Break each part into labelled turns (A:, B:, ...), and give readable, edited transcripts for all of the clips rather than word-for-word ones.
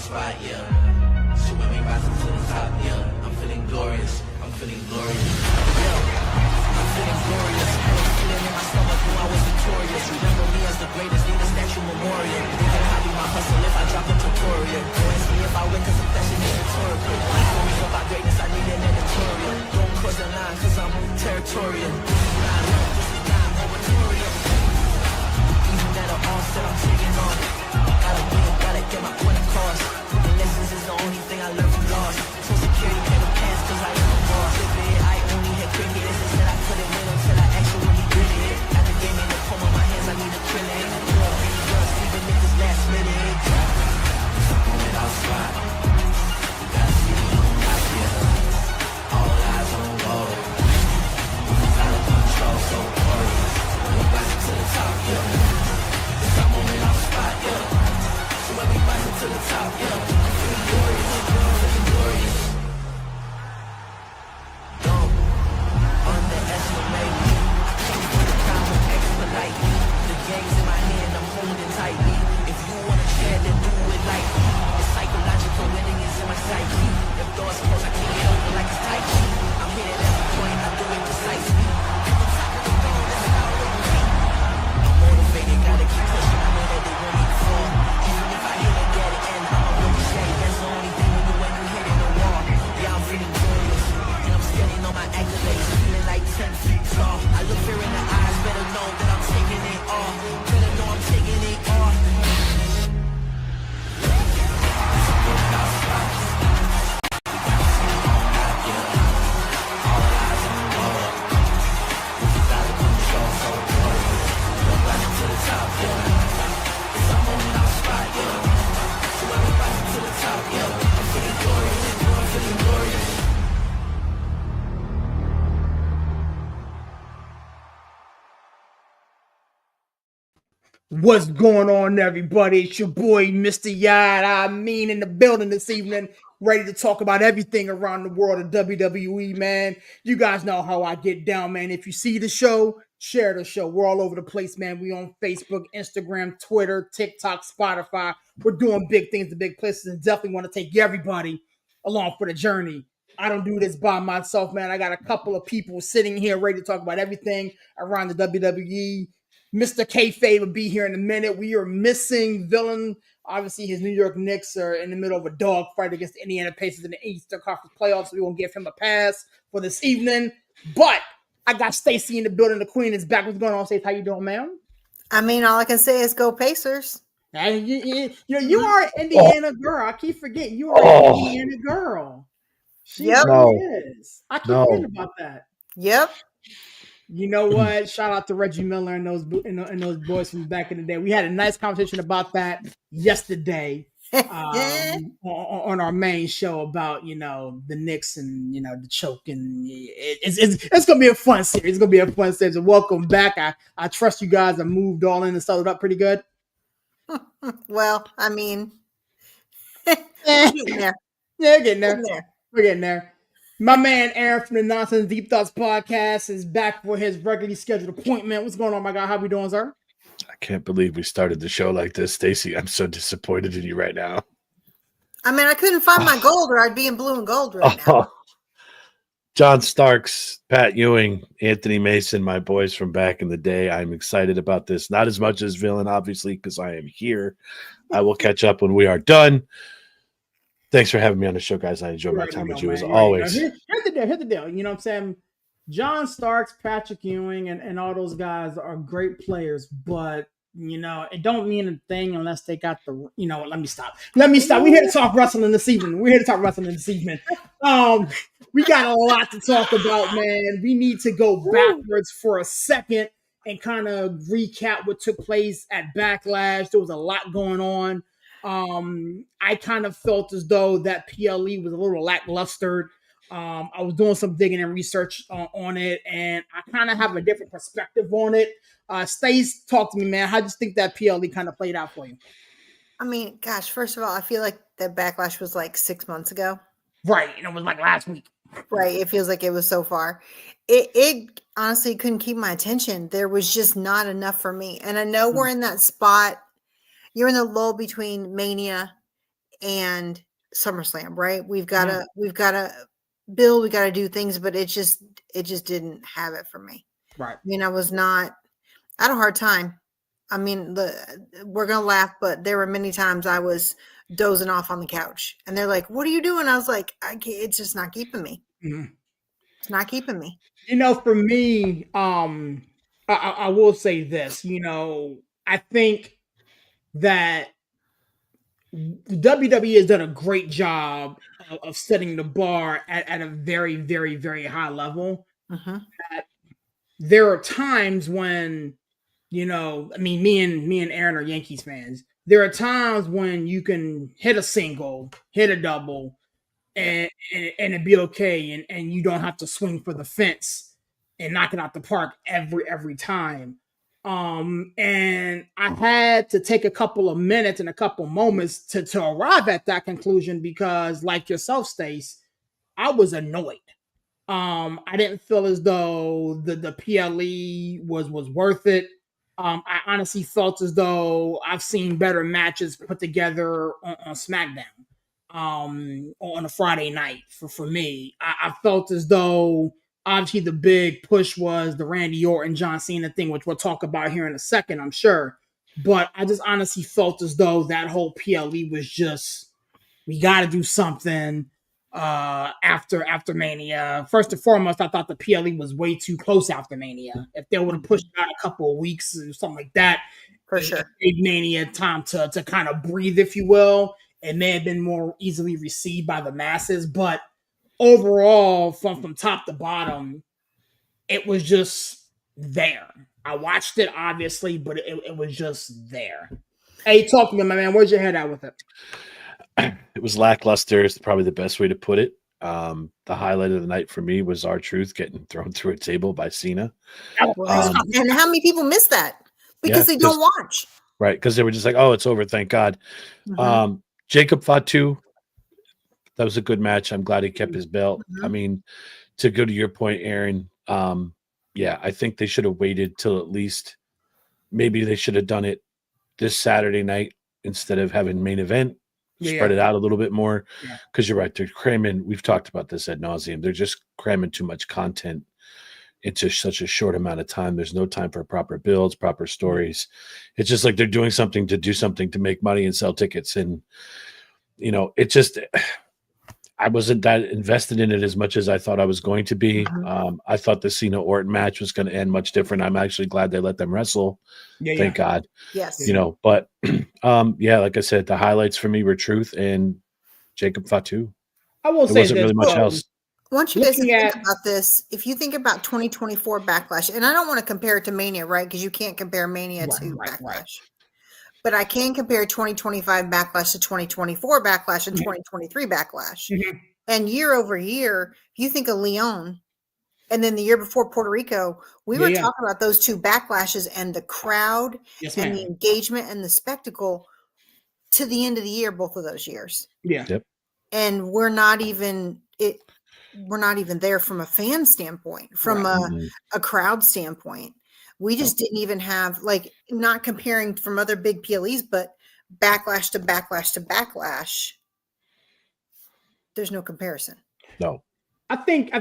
A: spot, yeah. So when we rise up to the top, yeah. I'm feeling glorious, I'm feeling glorious. Yeah, I'm feeling glorious. Feeling in my stomach, knew I was victorious. Remember me as the greatest, need a statue memorial. They can copy my hustle if I drop a tutorial. Go and see if I win, cause the fashion is rhetorical. Stories about greatness, I need an editorial. Don't cross the line, cause I'm territorial. This is not love, this is not moratorium. Even at an onset, I'm taking on. Gotta win, gotta get my point across. The lessons is the only thing I learned from loss. So security pay the pants, cause I am a boss. I only had cricket, it's just that I couldn't win until I actually did it. At the game in the palm of my hands, I need a acrylic. Even if it's last minute. Moment I'll spot. You gotta see me on top, yeah. All eyes on the wall. It's out of control, so glorious. We're rising to the top, yeah. It's our moment I'll spot, yeah. So when we rising to the top, yeah. I'm feeling glorious, I'm feeling glorious. Don't underestimate me. I came for the crown with expedite me. The game's in my hand, I'm holding tightly. If you wanna share, then do it like me. It's psychological, winning is in my psyche. If doors close, I can't get over like it's Tai Chi. I'm hitting every point, I do it precisely. At the top of the throne, that's how it be. I'm motivated, gotta keep pushing. I know that they want me to fall. Even if I hit it at the end, I'ma really say that's the only thing you do when you hit it the wall. Yeah, I'm feeling glorious, and I'm standing on my accolades, feeling like 10 feet tall. I look fear in the eyes, better know that I'm taking it all. Better know I'm taking it all.
B: What's going on, everybody? It's your boy, Mr. Yad. In the building this evening, ready to talk about everything around the world of WWE, man. You guys know how I get down, man. If you see the show, share the show. We're all over the place, man. We on Facebook, Instagram, Twitter, TikTok, Spotify. We're doing big things to big places and definitely want to take everybody along for the journey. I don't do this by myself, man. I got a couple of people sitting here ready to talk about everything around the WWE. Mr. Kayfabe will be here in a minute. We are missing Villain. Obviously, his New York Knicks are in the middle of a dogfight against the Indiana Pacers in the Eastern Conference playoffs, so we won't give him a pass for this evening. But I got Stacey in the building. The Queen is back. What's going on, Stacey? How you doing, ma'am?
C: All I can say is go Pacers.
B: And you are an Indiana girl. I keep forgetting you are an Indiana girl. She really is. I keep forgetting about that.
C: Yep.
B: You know what? Shout out to Reggie Miller and those boys from back in the day. We had a nice conversation about that yesterday on our main show about the Knicks and the choke, and it's gonna be a fun series. It's gonna be a fun series. Welcome back. I trust you guys have moved all in and settled up pretty good.
C: Well,
B: getting there. Yeah, getting there. We're getting there. My man Aaron from the Nonsense Deep Thoughts podcast is back for his regularly scheduled appointment. What's going on, my guy? How we doing, sir?
D: I can't believe we started the show like this, Stacey. I'm so disappointed in you right now.
C: I couldn't find my gold, or I'd be in blue and gold right now.
D: John Starks, Pat Ewing, Anthony Mason, my boys from back in the day. I'm excited about this. Not as much as Villain, obviously, because I am here. I will catch up when we are done. Thanks for having me on the show, guys. I enjoy my time with you as always.
B: Here's the deal. You know what I'm saying? John Starks, Patrick Ewing, and all those guys are great players, but it don't mean a thing unless they got the let me stop. We're here to talk wrestling this evening. We got a lot to talk about, man. We need to go backwards for a second and kind of recap what took place at Backlash. There was a lot going on. I kind of felt as though that PLE was a little lackluster. I was doing some digging and research on it, and I kind of have a different perspective on it. Stace, talk to me, man. How do you think that PLE kind of played out for you?
C: Gosh, first of all, I feel like that Backlash was like 6 months ago.
B: Right, and it was like last week.
C: Right, it feels like it was so far. It honestly couldn't keep my attention. There was just not enough for me. And I know we're in that spot. You're in the lull between Mania and SummerSlam, right? We've got to build, we got to do things, but it just didn't have it for me.
B: Right.
C: I mean, I had a hard time. I mean, we're going to laugh, but there were many times I was dozing off on the couch and they're like, "What are you doing?" I was like, it's just not keeping me.
B: Mm-hmm.
C: It's not keeping me.
B: For me, I will say this, I think that the WWE has done a great job of setting the bar at a very, very, very high level.
C: Mm-hmm.
B: There are times when, me and Aaron are Yankees fans. There are times when you can hit a single, hit a double, and it'd be okay, and you don't have to swing for the fence and knock it out the park every time. And I had to take a couple of minutes and a couple moments to arrive at that conclusion because, like yourself, Stace, I was annoyed. I didn't feel as though the PLE was worth it. I honestly felt as though I've seen better matches put together on SmackDown on a Friday night for me. I felt as though obviously the big push was the Randy Orton John Cena thing, which we'll talk about here in a second, I'm sure. But I just honestly felt as though that whole PLE was just, we got to do something after Mania. First and foremost, I thought the PLE was way too close after Mania. If they would have pushed it out a couple of weeks or something like that,
C: for sure,
B: gave Mania time to kind of breathe, if you will. It may have been more easily received by the masses, but overall, from top to bottom, it was just there. I watched it, obviously, but it was just there. Hey, talk to me, my man. Where's your head at with it?
D: It was lackluster is probably the best way to put it. The highlight of the night for me was R-Truth getting thrown through a table by Cena.
C: And how many people miss that? Because they don't watch.
D: Right, because they were just like, oh, it's over, thank God. Mm-hmm. Jacob Fatu, that was a good match. I'm glad he kept his belt. Mm-hmm. I mean, to go to your point, Aaron, I think they should have waited till at least, maybe they should have done it this Saturday night instead of having main event. Spread it out a little bit more, because you're right. They're cramming. We've talked about this ad nauseum. They're just cramming too much content into such a short amount of time. There's no time for proper builds, proper stories. It's just like they're doing something to do something to make money and sell tickets. And, it just, I wasn't that invested in it as much as I thought I was going to be. Mm-hmm. I thought the Cena Orton match was going to end much different. I'm actually glad they let them wrestle. Thank God.
C: Yes.
D: But like I said, the highlights for me were Truth and Jacob Fatu.
B: I will say
D: wasn't really much else.
C: I want you guys to think about this. If you think about 2024 Backlash, and I don't want to compare it to Mania, right? Because you can't compare Mania to Backlash. Right. But I can compare 2025 Backlash to 2024 Backlash and 2023 Backlash. Mm-hmm. And year over year, if you think of Leon, and then the year before Puerto Rico, we were talking about those two Backlashes and the crowd and the engagement and the spectacle to the end of the year, both of those years.
B: Yeah.
D: Yep.
C: And we're not even there from a fan standpoint, from a crowd standpoint. We just didn't even have, like, not comparing from other big PLEs, but Backlash to Backlash to Backlash. There's no comparison.
D: No.
B: I think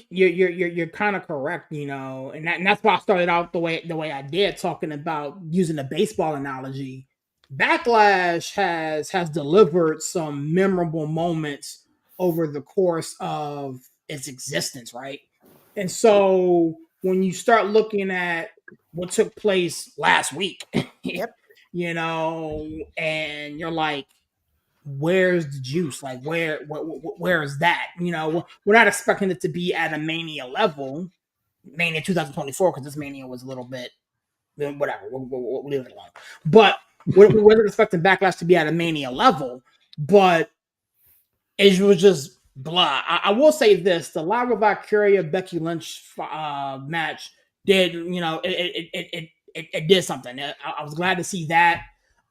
B: you're kind of correct, and that's why I started out the way I did, talking about using a baseball analogy. Backlash has delivered some memorable moments over the course of its existence, right? And so when you start looking at what took place last week, and you're like, where's the juice? Like, where is that? We're not expecting it to be at a Mania level, Mania 2024, because this Mania was a little bit, whatever, we'll leave it alone. But we're expecting Backlash to be at a Mania level, but it was just blah. I will say this: the Lyra Valkyria Becky Lynch match did, it did something. I was glad to see that.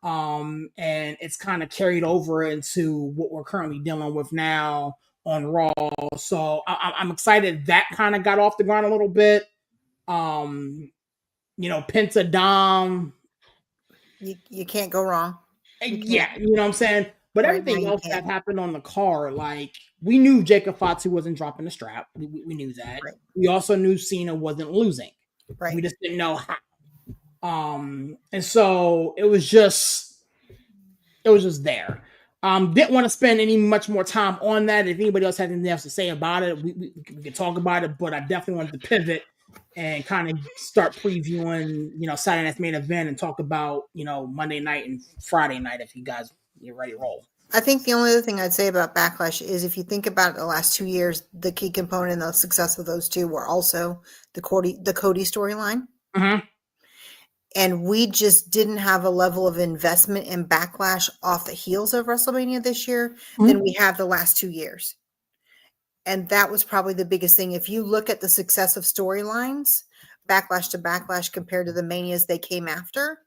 B: And it's kind of carried over into what we're currently dealing with now on Raw. So I'm excited that kind of got off the ground a little bit. Penta Dom.
C: You can't go wrong.
B: Yeah, you know what I'm saying? But
C: Right, now
B: everything
C: you
B: else
C: can't.
B: that happened on the card, like we knew Jacob Fatu wasn't dropping the strap. We knew that.
C: Right.
B: We also knew Cena wasn't losing.
C: Right.
B: We just didn't know how. And so it was just there. Didn't want to spend any much more time on that. If anybody else had anything else to say about it, we could talk about it. But I definitely wanted to pivot and kind of start previewing, Saturday night's main event and talk about, Monday night and Friday night if you guys you're ready to roll.
C: I think the only other thing I'd say about Backlash is if you think about the last 2 years, the key component of the success of those two were also the Cody storyline.
B: Mm-hmm.
C: And we just didn't have a level of investment in Backlash off the heels of WrestleMania this year than we have the last 2 years. And that was probably the biggest thing. If you look at the success of storylines, Backlash to Backlash compared to the Manias they came after,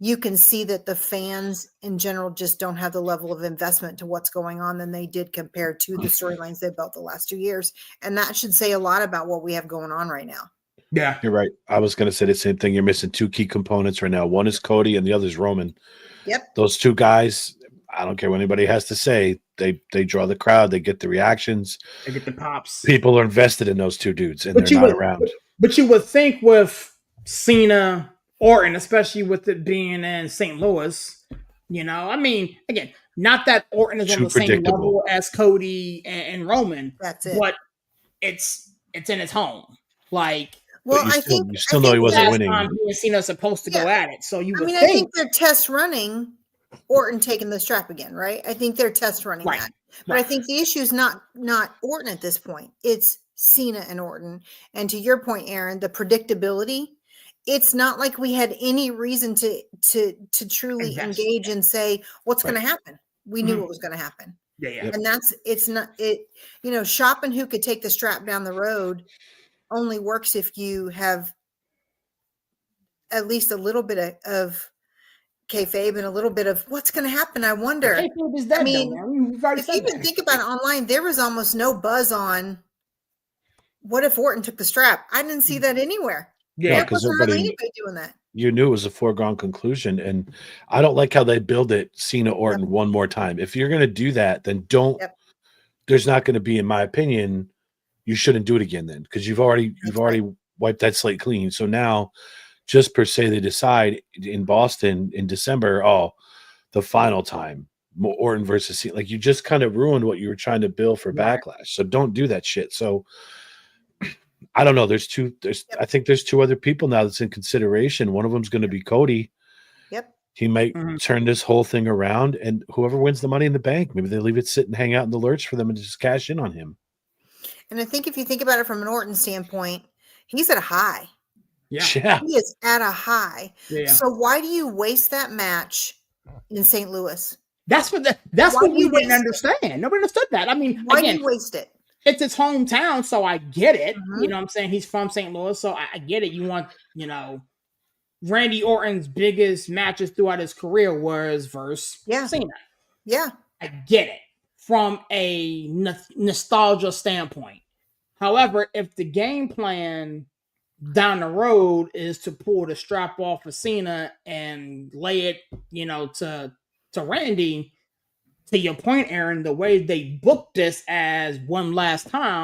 C: you can see that the fans in general just don't have the level of investment to what's going on than they did compared to the storylines they built the last 2 years. And that should say a lot about what we have going on right now.
B: Yeah,
D: you're right. I was going to say the same thing. You're missing two key components right now. One is Cody and the other is Roman.
C: Yep.
D: Those two guys, I don't care what anybody has to say. They draw the crowd. They get the reactions.
B: they get the pops.
D: People are invested in those two dudes, and they're not around.
B: But you would think with Cena, Orton, especially with it being in St. Louis, I mean, again, not that Orton is on the same level as Cody and Roman.
C: That's it.
B: But it's in his home. Like,
C: well,
D: I think you still know he wasn't winning.
B: He and Cena supposed to go at it, so you would think.
C: I think they're test running Orton taking the strap again, right? I think they're test running that. But I think the issue is not Orton at this point. It's Cena and Orton. And to your point, Aaron, the predictability, it's not like we had any reason to truly engage and say what's going to happen. We knew what was going to happen.
B: Yeah.
C: And shopping who could take the strap down the road only works if you have at least a little bit of kayfabe and a little bit of what's going to happen. I wonder. If you even think about it online, there was almost no buzz on what if Orton took the strap. I didn't see that anywhere.
D: Yeah,
C: because wasn't really anybody doing that.
D: You knew it was a foregone conclusion, and I don't like how they build it. Cena Orton one more time. If you're going to do that, then don't. There's not going to be, in my opinion, you shouldn't do it again then because you've already wiped that slate clean. So now, just per se, they decide in Boston in December, the final time, Orton versus Cena. Like, you just kind of ruined what you were trying to build for Backlash. So don't do that shit. So I don't know. I think there's two other people now that's in consideration. One of them's going to be Cody.
C: Yep.
D: He might turn this whole thing around, and whoever wins the Money in the Bank, maybe they leave it sit and hang out in the lurch for them and just cash in on him.
C: And I think if you think about it from an Orton standpoint, he's at a high.
B: Yeah.
C: He is at a high.
B: Yeah.
C: So why do you waste that match in St. Louis?
B: That's what we didn't understand. Nobody understood that. I mean,
C: why do you waste it?
B: It's his hometown, so I get it. You know what I'm saying? He's from St. Louis, so I get it. You want, Randy Orton's biggest matches throughout his career was versus Cena.
C: Yeah.
B: I get it from a nostalgia standpoint. However, if the game plan down the road is to pull the strap off of Cena and lay it, to Randy, to your point, Aaron, the way they booked this as one last time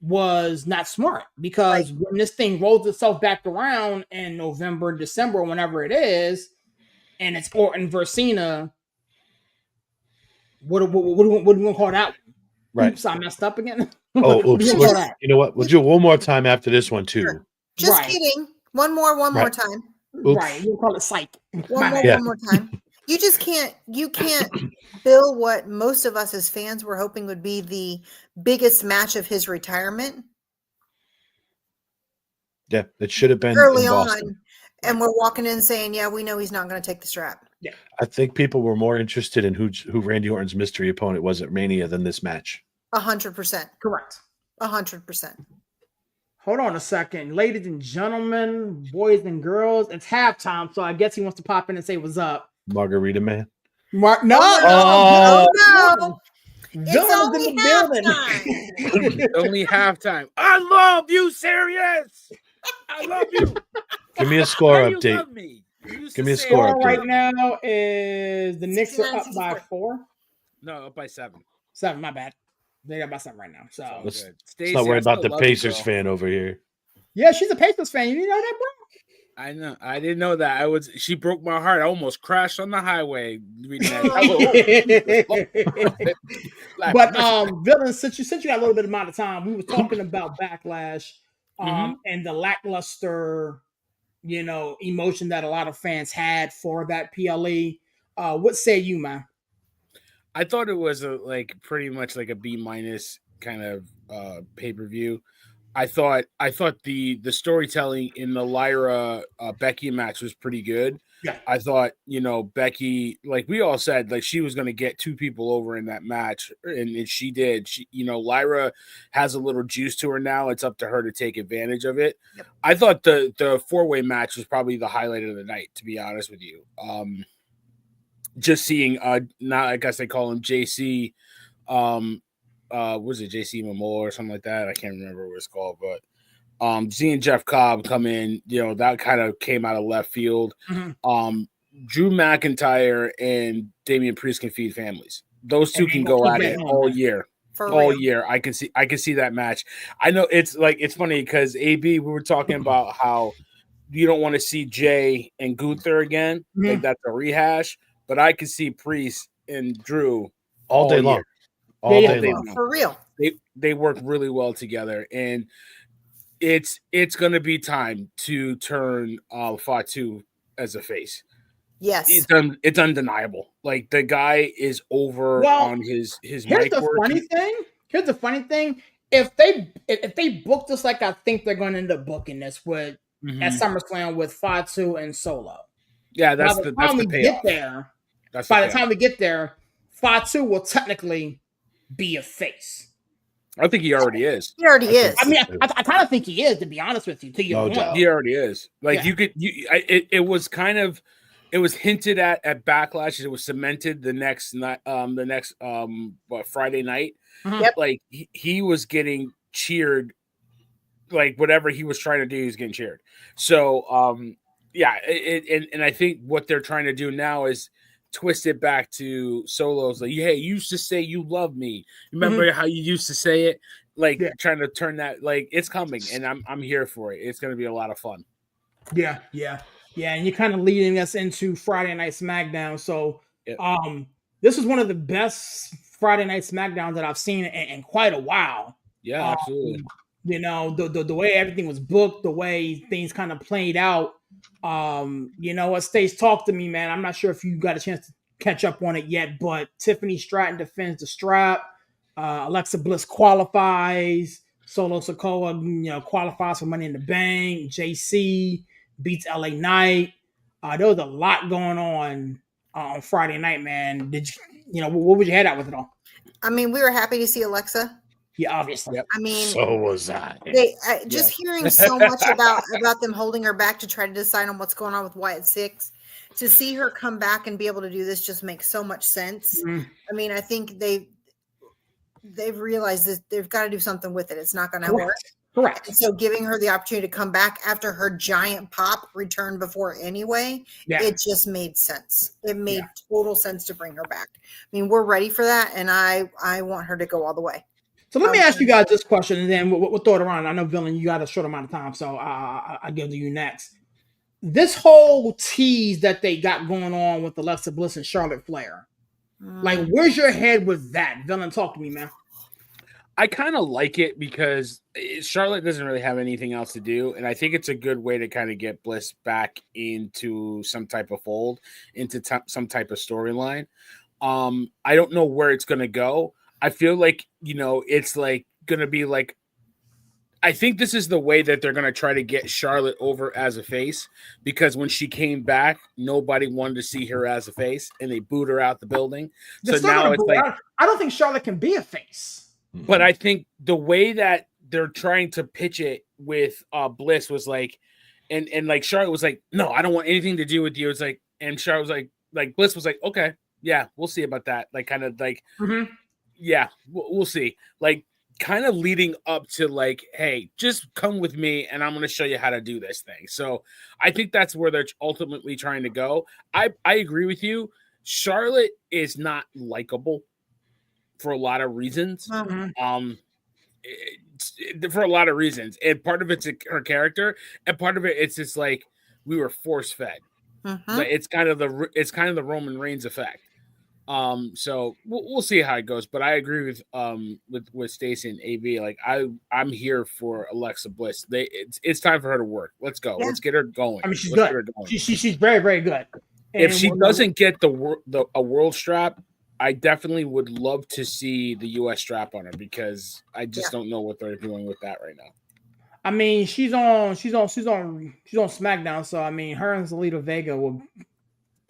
B: was not smart because when this thing rolls itself back around in November, December, whenever it is, and it's Orton versus Cena, what are we going to call that?
D: Right.
B: Oops, I messed up again.
D: Oops. You know what? We'll do it one more time after this one, too.
C: Sure. Just kidding. One more time.
B: Oops. Right. We'll call it psych.
C: One more time. You just can't bill what most of us as fans were hoping would be the biggest match of his retirement.
D: Yeah, it should have been
C: early on. And we're walking in saying, we know he's not going to take the strap.
B: Yeah.
D: I think people were more interested in who Randy Orton's mystery opponent was at Mania than this match.
C: 100%.
B: Correct.
C: 100%.
B: Hold on a second. Ladies and gentlemen, boys and girls, it's halftime, so I guess he wants to pop in and say what's up.
D: Margarita Man.
B: No.
C: It's only halftime.
E: Only halftime. I love you, serious. I love you.
D: Give me a score
E: You
D: update.
E: love me.
D: Give me a score
B: Score right
D: update.
B: now is the Knicks are
C: 69,
B: up by
C: 64.
B: 4.
E: No, up by 7.
B: 7, my bad. They got by 7 right now. So
D: Let's,
E: Good.
D: let's
E: Stacey,
D: not worry
E: I
D: about
E: still
D: the
E: love you,
D: Pacers
E: girl.
D: fan over here.
B: yeah, she's a Pacers fan. You know that, bro?
E: I know. I didn't know that. She broke my heart. I almost crashed on the highway reading that.
B: But Villain, since you got a little bit amount of time, we were talking about Backlash, and the lackluster, emotion that a lot of fans had for that PLE. What say you, man?
E: I thought it was pretty much like a B- kind of pay-per-view. I thought the storytelling in the Lyra Becky match was pretty good.
B: Yeah.
E: I thought, Becky, like we all said, like she was going to get 2 people over in that match, and she did. She, Lyra has a little juice to her now. It's up to her to take advantage of it.
C: Yep.
E: I thought the 4-way match was probably the highlight of the night, to be honest with you. Just seeing now I guess they call him JC was it JC Momoa or something like that? I can't remember what it's called, but seeing Jeff Cobb come in, that kind of came out of left field.
B: Mm-hmm.
E: Drew McIntyre and Damian Priest can feed families. Those 2 can go at it all year. All year. I can see that match. I know it's funny because AB, we were talking about how you don't want to see Jay and Gunther again.
B: Mm-hmm.
E: Like that's a rehash, but I can see Priest and Drew
D: all day long. All day long.
C: For real.
E: They work really well together, and it's going to be time to turn Fatu as a face.
C: Yes,
E: it's undeniable. Like the guy is over on his
B: here's
E: mic
B: the
E: work.
B: Here's the funny thing. If they book this like I think they're going to end up booking this with at SummerSlam with Fatu and Solo.
E: Yeah, that's the payoff.
B: By the time we get there, Fatu will technically be a face.
E: I think he already is.
C: He already is.
B: I mean, I kind of think he is, to be honest with you. To your point,
E: he already is. Like it was kind of, it was hinted at Backlash. It was cemented the next night, Friday night.
C: Yep.
E: Like he was getting cheered. Like whatever he was trying to do, he was getting cheered. So, and I think what they're trying to do now is twist it back to Solo's. Like, hey, you used to say you love me. Remember how you used to say it? Like trying to turn that. Like it's coming, and I'm here for it. It's going to be a lot of fun.
B: Yeah, and you're kind of leading us into Friday Night SmackDown. So, this is one of the best Friday Night SmackDowns that I've seen in quite a while.
E: Yeah, absolutely.
B: The way everything was booked, the way things kind of played out. What Stace talked to me, man. I'm not sure if you got a chance to catch up on it yet, but Tiffany Stratton defends the strap. Alexa Bliss qualifies. Solo Sikoa, qualifies for Money in the Bank. JC beats LA Knight. There was a lot going on Friday night, man. Did you, what would you head out with it all?
C: I mean, we were happy to see Alexa.
B: Yeah, obviously.
C: I mean,
D: so was I.
C: Hearing so much about them holding her back to try to decide on what's going on with Wyatt Six, to see her come back and be able to do this just makes so much sense. Mm-hmm. I mean, I think they've realized that they've got to do something with it. It's not going to work.
B: Correct.
C: And so giving her the opportunity to come back after her giant pop returned before anyway, it just made sense. It made total sense to bring her back. I mean, we're ready for that, and I want her to go all the way.
B: So let me ask you guys this question, and then we'll throw it around. I know, Villain, you got a short amount of time, so I'll give to you next. This whole tease that they got going on with Alexa Bliss and Charlotte Flair, like, where's your head with that? Villain, talk to me, man.
E: I kind of like it because Charlotte doesn't really have anything else to do, and I think it's a good way to kind of get Bliss back into some type of fold, into some type of storyline. I don't know where it's going to go. I feel like, it's like going to be like, I think this is the way that they're going to try to get Charlotte over as a face, because when she came back, nobody wanted to see her as a face and they booed her out the building. So now it's like,
B: I don't think Charlotte can be a face.
E: But I think the way that they're trying to pitch it with Bliss was like, and like Charlotte was like, no, I don't want anything to do with you. It's like, and Charlotte was like Bliss was like, okay, yeah, we'll see about that. Like kind of like, yeah, we'll see. Like kind of leading up to like, hey, just come with me and I'm going to show you how to do this thing. So I think that's where they're ultimately trying to go. I agree with you. Charlotte is not likable for a lot of reasons. For a lot of reasons, and part of it's her character, and part of it's just like we were force fed. But it's kind of the Roman Reigns effect. So we'll see how it goes. But I agree with Stacey and AB. Like I'm here for Alexa Bliss. It's time for her to work. Let's go. Yeah. Let's get her going.
B: I mean, she's
E: good.
B: She's very, very good. And
E: if she doesn't get a world strap, I definitely would love to see the US strap on her because I just don't know what they're doing with that right now.
B: I mean, she's on SmackDown, so I mean, her and Zelina Vega will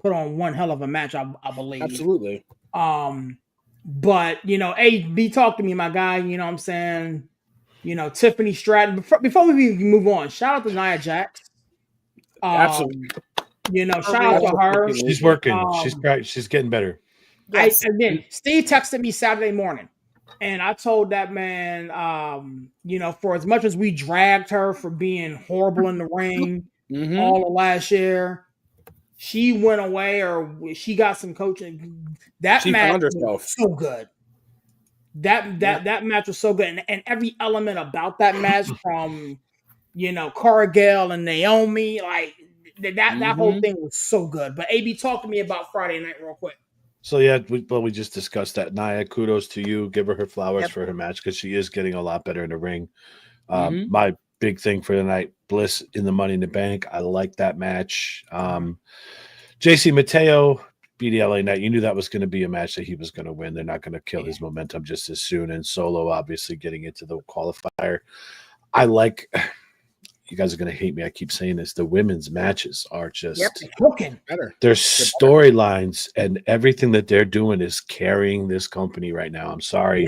B: put on one hell of a match, I believe.
E: Absolutely.
B: But AB, talk to me, my guy. You know what I'm saying? Tiffany Stratton. Before we even move on, shout out to Nia Jax.
E: Absolutely.
B: Shout out to her.
D: She's working. She's getting better.
C: Yes.
B: Again, Steve texted me Saturday morning, and I told that man, for as much as we dragged her for being horrible in the ring all of last year, she went away or she got some coaching. She match was so good. That match was so good, and every element about that match, from Cargill and Naomi, like that whole thing was so good. But AB, talk to me about Friday night real quick.
D: So we just discussed that. Nia, kudos to you. Give her flowers for her match because she is getting a lot better in the ring. My big thing for the night, Bliss in the Money in the Bank. I like that match. JC Mateo, BDLA night. You knew that was going to be a match that he was going to win. They're not going to kill his momentum just as soon. And Solo, obviously, getting into the qualifier. I like. You guys are going to hate me. I keep saying this. The women's matches are just
E: better.
D: Their storylines and everything that they're doing is carrying this company right now. I'm sorry.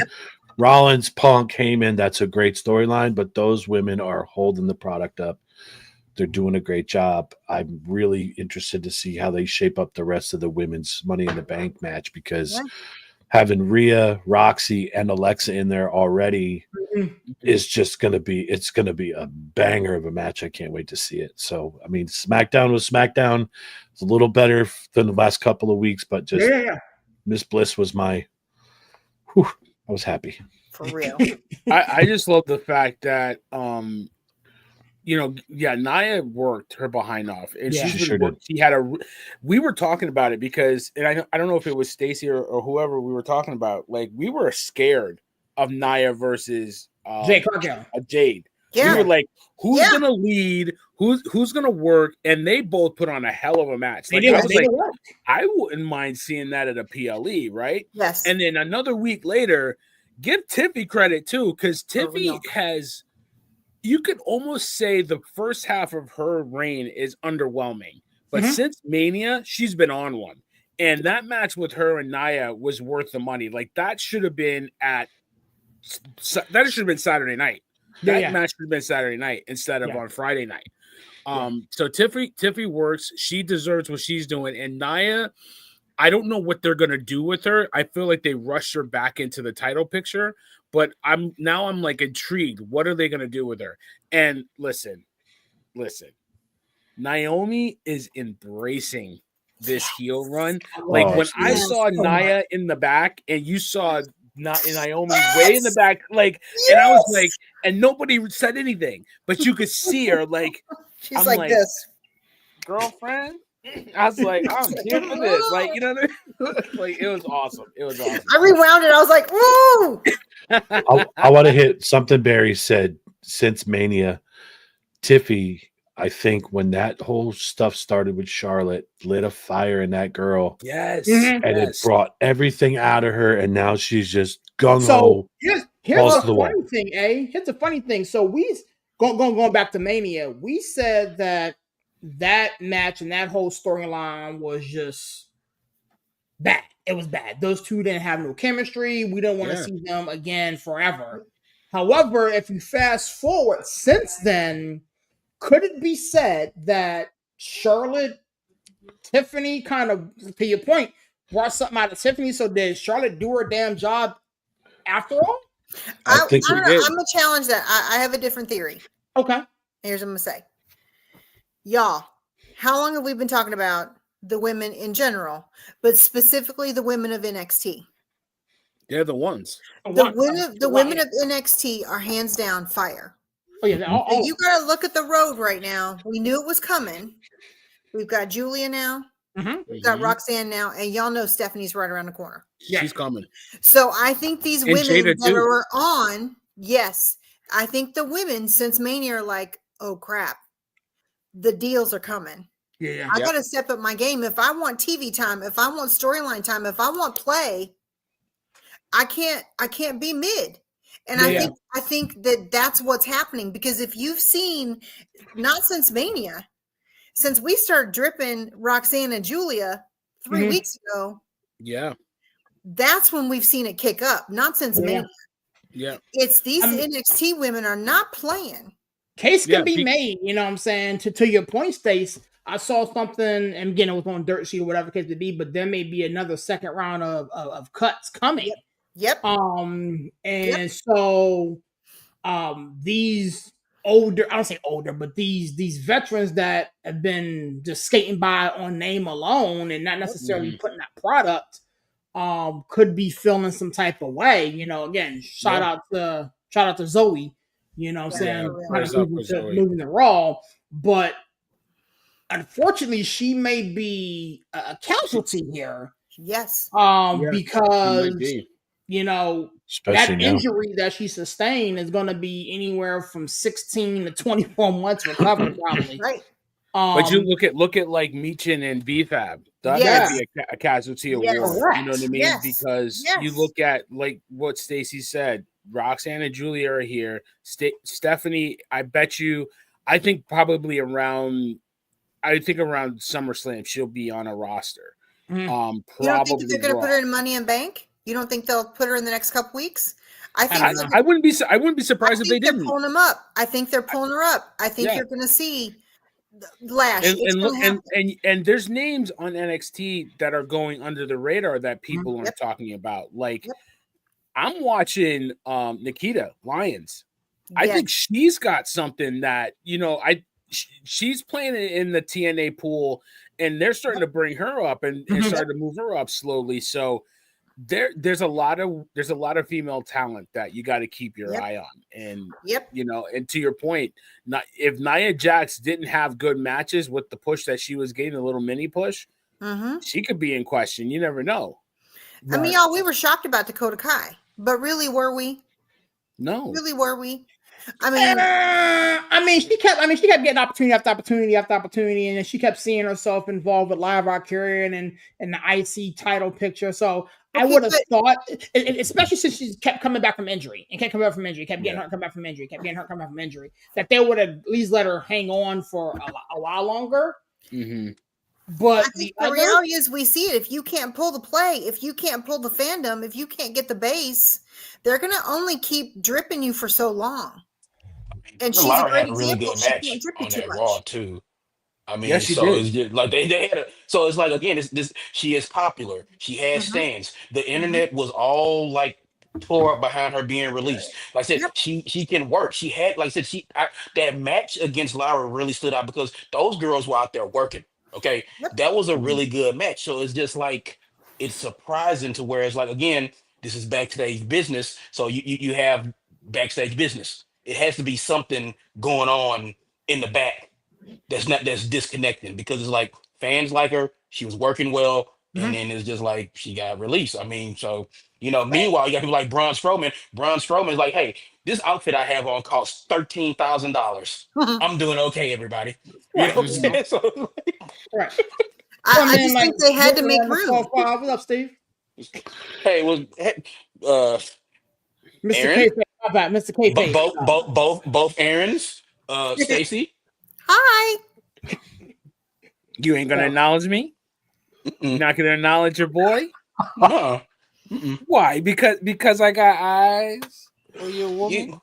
D: Rollins, Punk, Heyman, that's a great storyline, but those women are holding the product up. They're doing a great job. I'm really interested to see how they shape up the rest of the women's Money in the Bank match because having Rhea, Roxy, and Alexa in there already is just going to be a banger of a match. I can't wait to see it. So, I mean, SmackDown was SmackDown. It's a little better than the last couple of weeks, but just Miss Bliss was I was happy.
C: For real.
E: I just love the fact that, Nia worked her behind off, and we were talking about it because, and I don't know if it was Stacey or whoever we were talking about. Like, we were scared of Nia versus
B: Jade Cargill.
E: Jade. Yeah. We were like, who's gonna lead? Who's gonna work? And they both put on a hell of a match. Like, I wouldn't mind seeing that at a PLE, right?
C: Yes.
E: And then another week later, give Tiffy credit too, because Tiffy has. You could almost say the first half of her reign is underwhelming, but since Mania, she's been on one. And that match with her and Nia was worth the money. Like, that should have been Saturday night. That match should have been Saturday night instead of on Friday night. So Tiffy works. She deserves what she's doing. And Nia, I don't know what they're gonna do with her. I feel like they rushed her back into the title picture. But I'm like intrigued. What are they going to do with her? And listen. Naomi is embracing this heel run. Like, when I saw Nia in the back and you saw Naomi way in the back, like, and I was like, and nobody said anything, but you could see her like,
C: she's like this.
E: Girlfriend. I was like, I'm here for this. Like, you know what I mean? Like, it was awesome.
C: I rewound it. I was like, woo!
D: I want to hit something Barry said since Mania. Tiffy, I think when that whole stuff started with Charlotte, lit a fire in that girl.
E: Yes.
D: And it brought everything out of her, and now she's just gung-ho.
B: So here's the funny thing, Here's the funny thing. So going back to Mania, we said that match and that whole storyline was just bad. It was bad. Those two didn't have no chemistry. We don't want to see them again forever. However, if you fast forward since then, could it be said that Charlotte, Tiffany, kind of, to your point, brought something out of Tiffany? So did Charlotte do her damn job after all?
D: I think
C: I don't know. I'm gonna challenge that. I have a different theory.
B: Okay.
C: Here's what I'm gonna say. Y'all, how long have we been talking about the women in general, but specifically the women of NXT?
E: They're the ones.
C: The women of NXT are hands down fire.
B: Oh yeah.
C: So you gotta look at the road right now. We knew it was coming. We've got Julia now. We've got Roxanne now, and y'all know Stephanie's right around the corner.
E: She's coming.
C: So I think these
E: And
C: women
E: Jada
C: that
E: too.
C: are on, yes, I think the women since Mania are like, oh crap, the deals are coming.
B: Yeah.
C: I gotta step up my game. If I want TV time, if I want storyline time, if I want play, I can't be mid. And I think that's what's happening, because if you've seen, not since Mania, since we started dripping Roxanne and Julia 3 weeks ago, that's when we've seen it kick up. Not since Mania.
E: Yeah,
C: it's these NXT women are not playing.
B: Case can be made, you know what I'm saying? To your point, Stace, I saw something, and again, it was on Dirt Sheet or whatever case to be, but there may be another second round of cuts coming.
C: Yep.
B: So these older, I don't say older, but these veterans that have been just skating by on name alone and not necessarily putting that product could be feeling some type of way. You know, again, shout out to Zoe, you know what I'm saying, moving the Raw, but unfortunately she may be a casualty here.
C: Yes.
B: Because you know,
D: especially
B: that injury that she sustained is going to be anywhere from 16 to 24 months recovery, probably.
C: Right.
E: But you look at like Meechin and BFAB. That might be a casualty of war. You know what I mean? Because you look at like what Stacey said. Roxanne and Julia are here. Stephanie, I think probably around SummerSlam she'll be on a roster.
C: You don't think they're going to put her in Money in Bank? You don't think they'll put her in the next couple weeks? I
E: wouldn't be surprised if they didn't.
C: They're pulling them up. I think they're pulling her up. I think you're going to see Lash.
E: And there's names on NXT that are going under the radar that people aren't talking about. Like I'm watching Nikita Lyons. I think she's got something that, you know, she's playing in the TNA pool, and they're starting to bring her up and starting to move her up slowly. So there's a lot of female talent that you got to keep your eye on. And you know, and to your point, if Nia Jax didn't have good matches with the push that she was getting, a little mini push, she could be in question. You never know.
C: I mean, y'all, we were shocked about Dakota Kai, but really, were we?
E: No.
C: Really, were we?
B: She kept getting opportunity after opportunity after opportunity, and then she kept seeing herself involved with Live Arcurian and the IC title picture. So I would have thought, especially since she kept coming back from injury and kept coming back from injury, kept getting hurt, come back from injury, kept getting hurt, come back from injury, that they would have at least let her hang on for a while longer. But the
C: reality is, we see it. If you can't pull the play, if you can't pull the fandom, if you can't get the base, they're going to only keep dripping you for so long. And she's a great
F: really
C: example.
F: good
C: She
F: match
C: can't drip you
F: on
C: too
F: that
C: much.
F: Raw too. I mean,
E: Yes, she
F: so
E: did.
F: it's just like they had so it's like, again, this she is popular. She has stands. The internet was all like tore up behind her being released. Like I said, she can work. She had, like I said, that match against Lara really stood out because those girls were out there working. Okay, that was a really good match. So it's just like, it's surprising to where it's like, again, this is backstage business. So you have backstage business. It has to be something going on in the back that's disconnecting, because it's like fans like her, she was working well, and then it's just like she got released. I mean, so, you know, meanwhile you got people like Braun Strowman. Braun Strowman is like, hey, this outfit I have on costs $13,000. I'm doing okay, everybody. You know what I'm saying? So,
C: I just think they had to make room.
B: What's up, Steve?
F: Hey,
B: Mr.
F: Aaron?
B: K. How about Mr. K?
F: Both Aarons, Stacey.
C: Hi.
E: You ain't gonna acknowledge me? You're not gonna acknowledge your boy?
F: No.
E: Why? Because I got eyes for your woman?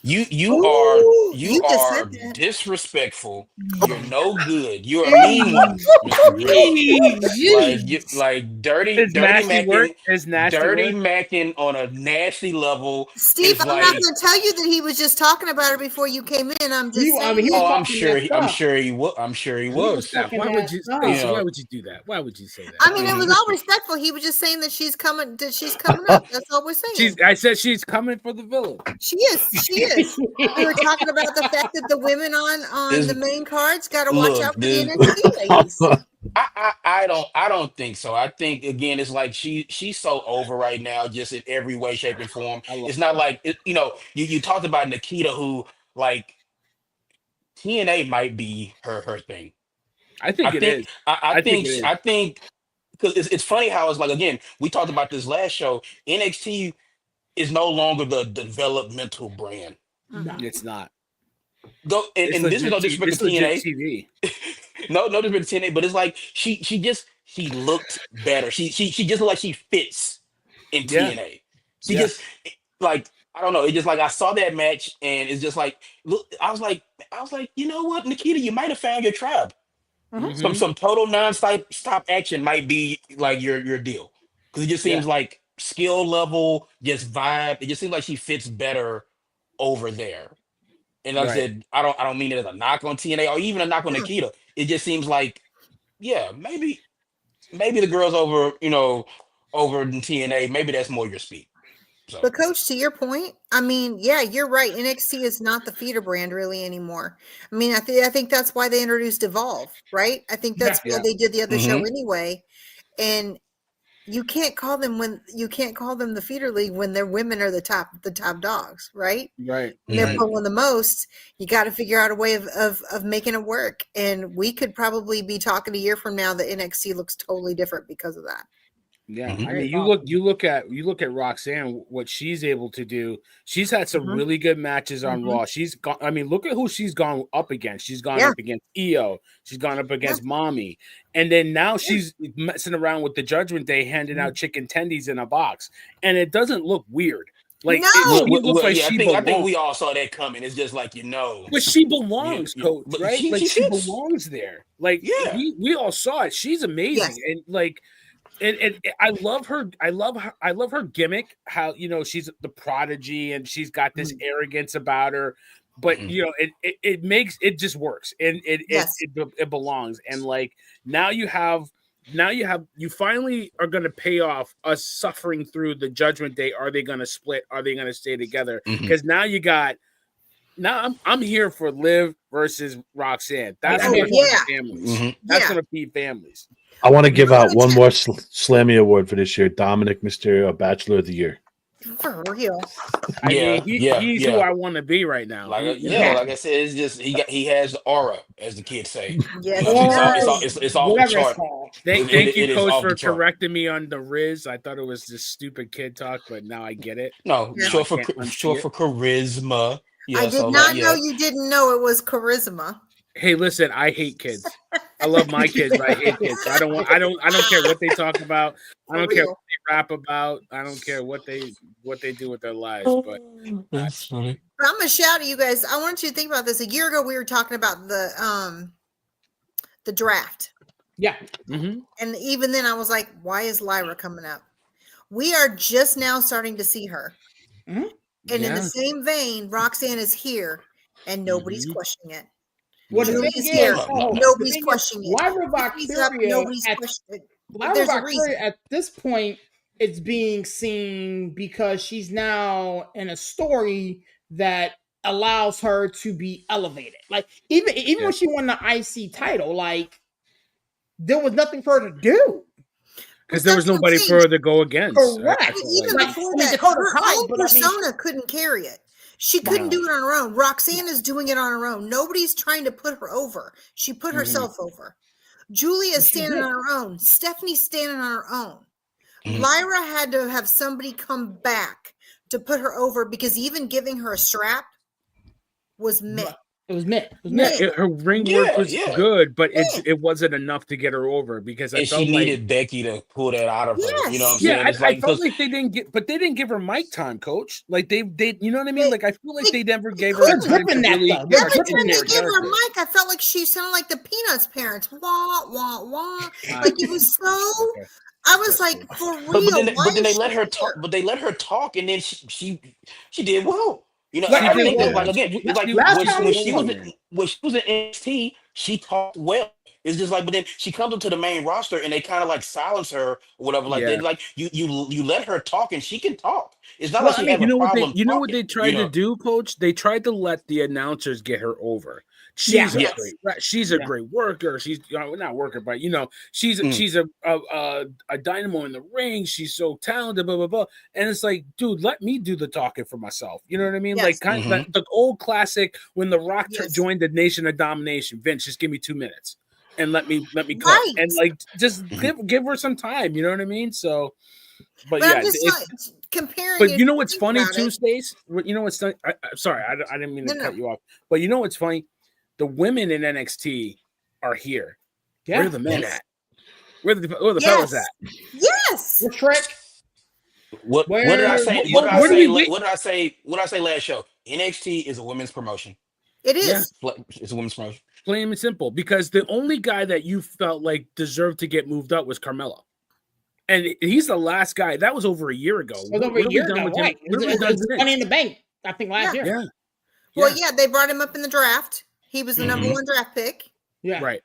F: You
C: Ooh,
F: you
C: you just
F: are
C: said that.
F: disrespectful. You're no good. You're a mean one, Mr. Griff. Like
E: His nasty work. His nasty
F: dirty
E: work.
F: macking on a nasty level.
C: Steve,
F: It's
C: I'm not
F: like,
C: going to tell you that he was just talking about her before you came in. I'm just saying.
B: He was
F: oh,
B: talking that
F: I'm
B: stuff.
F: sure he was. I'm sure he
B: He was
F: was.
B: talking
E: Why
B: that
E: would you?
B: stuff.
E: Stacey,
F: You know.
E: why would you do that? Why would you say that?
C: I mean, it was all respectful. He was just saying that she's coming. That she's coming up. That's all we're saying.
E: I said she's coming for the village.
C: She is. She is. We were talking about the fact that the women on the main cards got to watch out for the NXT ladies.
F: I don't think so. I think again, it's like she's so over right now, just in every way, shape, and form. It's not like you talked about Nikita, who like TNA might be her thing.
E: I think it is.
F: I think because it's funny how it's like, again, we talked about this last show. NXT is no longer the developmental brand.
B: No.
E: It's not.
F: Go and this is no disrespect to TNA.
E: TV.
F: No disrespect to TNA, but it's like she looked better. She just looked like she fits in TNA. She just like, I don't know. It's just like I saw that match and it's just like, look, I was like, you know what, Nikita, you might have found your tribe.
C: Mm-hmm.
F: Some total non-stop action might be like your deal, because it just seems like skill level, just vibe. It just seems like she fits better over there. And like I said, I don't mean it as a knock on TNA or even a knock on Nikita. It just seems like, maybe the girls over over in TNA, maybe that's more your speed. So.
C: But Coach, to your point, I mean, yeah, you're right. NXT is not the feeder brand really anymore. I mean, I think that's why they introduced Evolve, right? I think that's why they did the other show anyway. And you can't call them the feeder league when their women are the top dogs, right?
E: Right.
C: And they're pulling the most. You got to figure out a way of making it work. And we could probably be talking a year from now that NXT looks totally different because of that.
E: Yeah, I mean, you look at Roxanne, what she's able to do. She's had some really good matches on Raw. She's gone. I mean, look at who she's gone up against. She's gone up against Io. She's gone up against Mommy, and then now she's messing around with the Judgment Day, handing out chicken tendies in a box, and it doesn't look weird. Like
C: no.
E: it looks like she belongs.
F: I think we all saw that coming. It's just like,
E: but she belongs, Coach.
F: But
E: right?
F: she
E: belongs there. Like we all saw it. She's amazing, and like. And I love her. I love her gimmick. How she's the prodigy and she's got this arrogance about her, but it makes it just works and it belongs. And like now you finally are going to pay off us suffering through the Judgment Day. Are they going to split? Are they going to stay together? Because now you got. Now I'm here for Liv versus Roxanne. That's going to feed families. That's going to feed families.
D: I want to give out one more Slammy award for this year. Dominic Mysterio, Bachelor of the Year.
C: For real.
E: He's who I want to be right now.
F: Like I said, it's just he has the aura, as the kids say.
C: Yes,
F: it's off the chart.
E: Thank you, Coach, for correcting me on the Riz. I thought it was just stupid kid talk, but now I get it.
F: No, short for charisma. Yeah,
C: I did not know you didn't know it was charisma.
E: Hey, listen, I hate kids. I love my kids, but I hate kids. I don't care what they talk about. I don't care what they rap about. I don't care what they do with their lives. But
F: that's funny.
C: But I'm gonna shout at you guys. I want you to think about this. A year ago, we were talking about the draft.
B: Yeah.
C: And even then, I was like, "Why is Lyra coming up?" We are just now starting to see her. And in the same vein, Roxanne is here, and nobody's questioning it.
B: Well,
C: Julie's here. Nobody's questioning it.
B: Lyra Valkyria at this point, it's being seen because she's now in a story that allows her to be elevated. Like even when she won the IC title, like there was nothing for her to do.
E: Because there was nobody for her to go against.
B: Correct.
C: Even before that, her own persona couldn't carry it. She couldn't do it on her own. Roxanne is doing it on her own. Nobody's trying to put her over. She put herself over. Julia is standing on her own. Stephanie's standing on her own. Lyra had to have somebody come back to put her over because even giving her a strap was meh.
B: It was mid. It was
E: Yeah,
B: mid.
E: her ring work was good, but
C: Yeah.
E: it wasn't enough to get her over because I
F: And
E: felt
F: she
E: like
F: needed Becky to pull that out of her. You know what I'm
C: Yes.
F: saying? It's
E: I
F: like
E: felt
F: because
E: like they didn't give her mic time, coach. Like they you know what I mean? Like I feel like they never gave her
B: They're
E: time to
B: dripping that,
E: really
B: though. They're
C: Every
B: dripping
C: time they
B: that
C: gave her a
E: character.
C: mic, I felt like she sounded like the Peanuts parents. Wah, wah, wah. Like it was so.
E: Okay.
C: I was
E: That's
C: like,
E: cool.
C: for
F: but
C: real.
F: then
C: Why
F: but then
C: is
F: they
C: she
F: let her
C: here?
F: talk. But they let her talk, and then she did well. You know,
B: Like,
E: She
F: I
E: did
F: think that
E: well.
F: like again, it's like
B: last
F: when
B: time
F: when
B: we
F: she
B: saw
F: was in NXT, she talked well. It's just like, but then she comes into the main roster and they kind of like silence her or whatever. Like they
E: Yeah.
F: like you let her talk and she can talk. It's not
B: Well,
F: like
B: I
F: she
B: mean,
F: has a problem
E: You know what
F: talking.
E: they
F: You
E: tried to
F: know,
E: do, coach? They tried to let the announcers get her over.
B: Yeah.
E: She's a
F: yes.
E: she's a great worker. She's not worker, but she's
F: Mm.
E: a dynamo in the ring. She's so talented, blah blah blah. And it's like, dude, let me do the talking for myself. You know what I mean? Like
C: Yes.
E: kind of the old classic when The Rock
C: Yes.
E: joined the Nation of Domination. Vince, just give me 2 minutes and let me cook.
C: Right.
E: And like just
F: Mhm.
E: give her some time. You know what I mean? So, but
C: But
E: yeah,
C: I'm just
E: it's.
C: like comparing.
E: But
C: If
E: you know
C: you
E: what's
C: think
E: funny
C: about
E: too,
C: it,
E: Stace? You know what's funny? I'm sorry, I didn't mean to
C: no.
E: cut you off. But you know what's funny? The women in NXT are here. Where are the men
F: Yes.
E: at? Where are the fellas
C: Yes.
E: at?
C: Yes.
B: We're Trick.
F: What did I say? What did I
E: Where do we
F: say?
E: wait?
F: What did I say? What did I say last show? NXT is a women's promotion.
C: It
E: Yeah,
C: is.
F: It's a women's promotion.
E: plain and simple. Because the only guy that you felt like deserved to get moved up was Carmelo. And he's the last guy. That was over a year ago.
B: It was over a year ago, right?
E: What have we
B: It
E: done
B: was
E: since?
B: Money in the Bank, I think, last year.
E: Yeah.
C: Well, yeah, they brought him up in the draft. He was the number
F: Mhm.
C: 1 draft pick,
B: Yeah.
E: Right.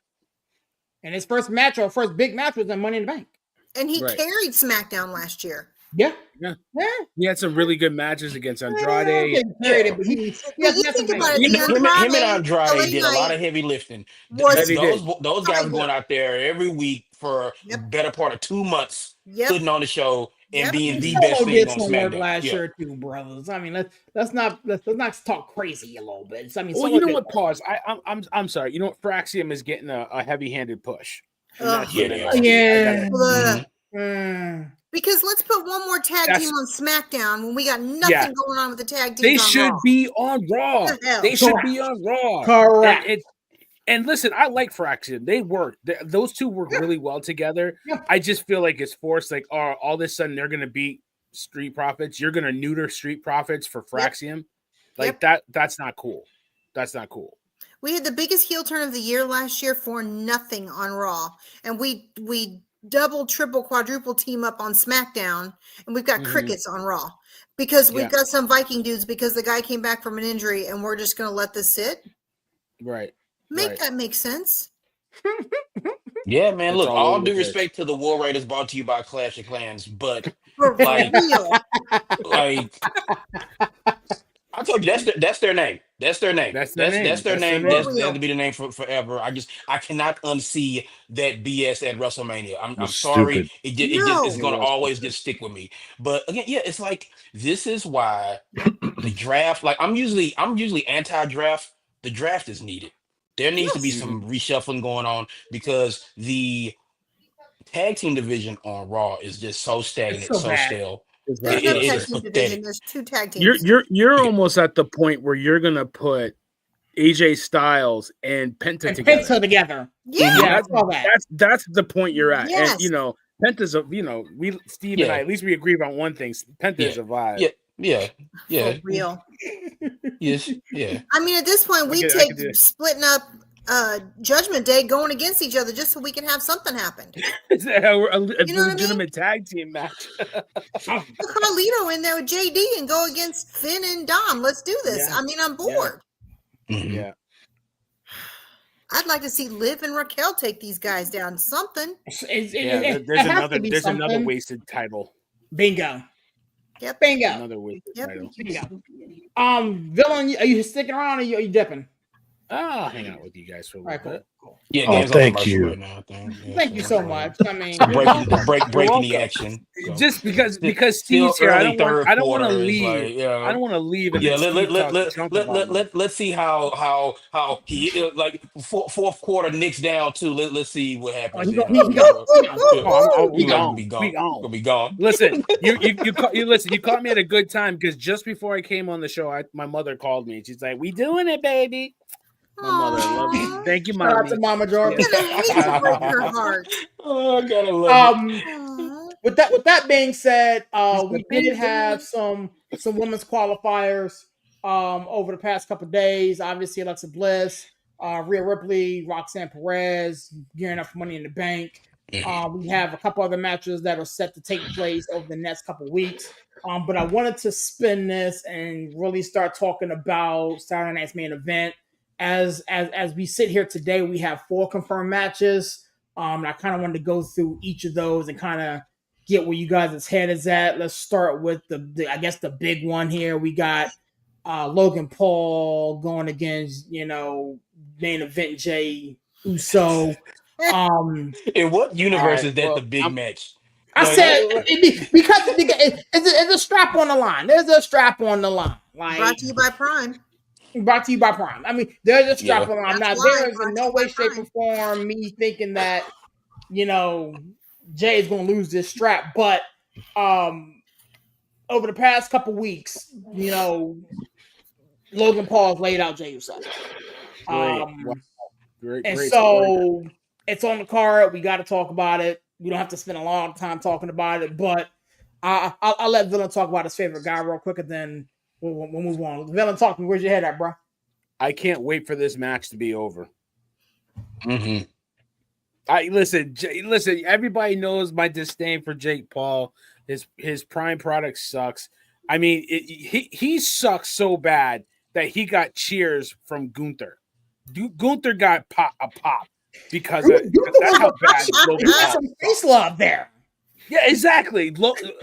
B: And his first match or first big match was in Money in the Bank.
C: and he
E: Right.
C: carried SmackDown last year.
B: Yeah.
E: Yeah.
B: Yeah.
E: He had some really good matches against
B: Yeah,
E: Andrade.
B: he carried it, but
C: But you think about it, the
F: Him and
C: Andrade
F: Andrade did a lot
C: night
F: of heavy lifting.
C: was
E: He did.
F: Those guys were going out there every week for the
C: Yep.
F: better part of 2 months,
C: Yep.
F: putting on the show and
C: Yep.
F: being the
B: Solo
F: best thing
B: did
F: on
B: some work
F: SmackDown.
B: last
F: Yeah.
B: year too, brothers. I mean, let's not talk crazy a little bit. I mean,
E: Well,
B: Solo
E: you know
B: did
E: what?
B: work.
E: Pause. I'm sorry. You know what? Fraxium is getting a heavy-handed push. And
C: Ugh.
E: that's
F: Yeah,
E: what
F: they
E: it
F: are.
E: is.
B: Yeah.
C: Ugh.
F: Mhm.
C: Because let's put one more tag
E: That's-
C: team on SmackDown when we got nothing going on with the tag teams.
E: They
C: on
E: should
C: Raw.
E: be on Raw.
C: What the hell?
E: They should be on Raw.
B: Correct.
E: And listen, I like Fraxium. They work. Those two work really well together.
B: Yeah.
E: I just feel like it's forced. Like, all of a sudden they're going to beat Street Profits. You're going to neuter Street Profits for Fraxium. Like that's not cool. That's not cool.
C: We had the biggest heel turn of the year last year for nothing on Raw, and we double, triple, quadruple team up on SmackDown, and we've got crickets on Raw because we've got some Viking dudes because the guy came back from an injury, and we're just going to let this sit.
E: Right.
C: That make sense.
F: Yeah, man.
E: It's
F: Look,
E: all
F: all
E: over
F: due
E: the
F: respect to the War Raiders brought to you by Clash of Clans, but
C: For
F: like,
C: real.
F: like I told you that's their name. That's their name.
E: That's their name.
F: That's their
E: That's their
F: name.
E: name.
F: That'll be the name for forever. I cannot unsee that BS at WrestleMania. I'm
D: was
F: sorry.
D: stupid.
F: It just it's
C: No.
F: gonna
E: It was
F: always
E: stupid.
F: just stick with me. But again, yeah, it's like this is why the draft. Like I'm usually anti-draft. The draft is needed. There needs to be
C: Yes.
F: some reshuffling going on because the tag team division on Raw is just so stagnant,
B: so
F: so
B: bad.
F: stale.
E: It's
C: There's
E: right.
C: no
F: It
C: tag
F: is
C: team division.
F: pathetic.
C: There's 2 tag teams.
E: You're
F: Yeah.
E: almost at the point where you're gonna put AJ Styles and Penta
B: And
E: together.
B: Penta together.
C: Yeah.
B: Yeah, I saw that.
E: That's the point you're at.
C: Yes.
E: And Penta's Steve and I,
F: Yeah.
E: at least we agree on one thing. Penta is a vibe.
F: Yeah.
C: For real.
F: Yes. Yeah.
C: I mean, at this point, we
E: I
C: take
E: could do it.
C: splitting up Judgment Day going against each other just so we can have something happen.
E: It's a
C: know what I mean?
E: legitimate tag team match.
C: Put Carlito in there with JD and go against Finn and Dom. Let's do this.
E: Yeah.
C: I mean, I'm bored.
F: Mhm.
E: Yeah.
C: I'd like to see Liv and Raquel take these guys down. Something.
B: It
E: There's
B: has to be
E: another
B: something.
E: wasted title.
B: Bingo.
C: Yep.
B: Bingo.
E: Another wasted
C: Yep.
E: title.
B: Bingo. Villain, are you sticking around or are you dipping?
E: I'll hang out with you guys for a
B: All
E: little
B: right,
E: bit.
B: cool.
F: Yeah.
D: Oh,
F: Game's on
D: thank
F: commercial
D: you.
F: right now, I think. Yeah,
B: Thank you so much. I mean,
F: breaking the
E: welcome.
F: action. So.
E: Just because
F: Still
E: Steve's here, I
F: early
E: don't want to
F: quarter is
E: leave.
F: like, yeah.
E: I don't want to leave. And
F: Yeah,
E: then Steve talks junk about me.
F: let's see how he like fourth quarter Knicks down too. Let's see what happens.
B: he
F: there.
E: We
F: He
E: gone.
F: be
E: We
F: gone.
E: gone.
F: Gonna be gone.
E: Listen, you listen. You caught me at a good time because just before I came on the show, my mother called me. She's like, "We doing it, baby." My mother, I love you. Thank you,
B: Shout out
E: mommy.
B: to Mama Jordan.
C: I hate to break her heart.
F: Oh, I gotta love it.
C: Aw.
B: With that being said,
E: Just
B: we
E: the baby.
B: did have some women's qualifiers over the past couple of days. Obviously, Alexa Bliss, Rhea Ripley, Roxanne Perez gearing up for Money in the Bank. We have a couple other matches that are set to take place over the next couple of weeks. But I wanted to spin this and really start talking about Saturday night's main event. As we sit here today, we have 4 confirmed matches. And I kind of wanted to go through each of those and kind of get where you guys' head is at. Let's start with the I guess the big one here. We got Logan Paul going against, main event Jay Uso.
F: In what universe is that
E: well,
F: the big match?
B: I said because it's a strap on the line. There's a strap on the line. Like,
C: Brought to you by Prime.
B: Brought to you by Prime. I mean, there's a strap on the line. Now,
C: That's why
B: there is in no way, shape, or form me thinking that, Jay is going to lose this strap. But over the past couple weeks, Logan Paul's laid out Jey Uso.
E: Great,
B: and
E: great
B: so
E: story.
B: It's on the card. We got to talk about it. We don't have to spend a long time talking about it, but I'll let Villain talk about his favorite guy real quick, and then we'll move on. Villain, talk to me. Where's your head at, bro?
E: I can't wait for this match to be over.
F: Mm-hmm.
E: Listen. Everybody knows my disdain for Jake Paul. His prime product sucks. I mean, he sucks so bad that he got cheers from Gunther. Gunther got a pop because that's how bad Logan
B: Paul. Some face love there.
E: Yeah, exactly.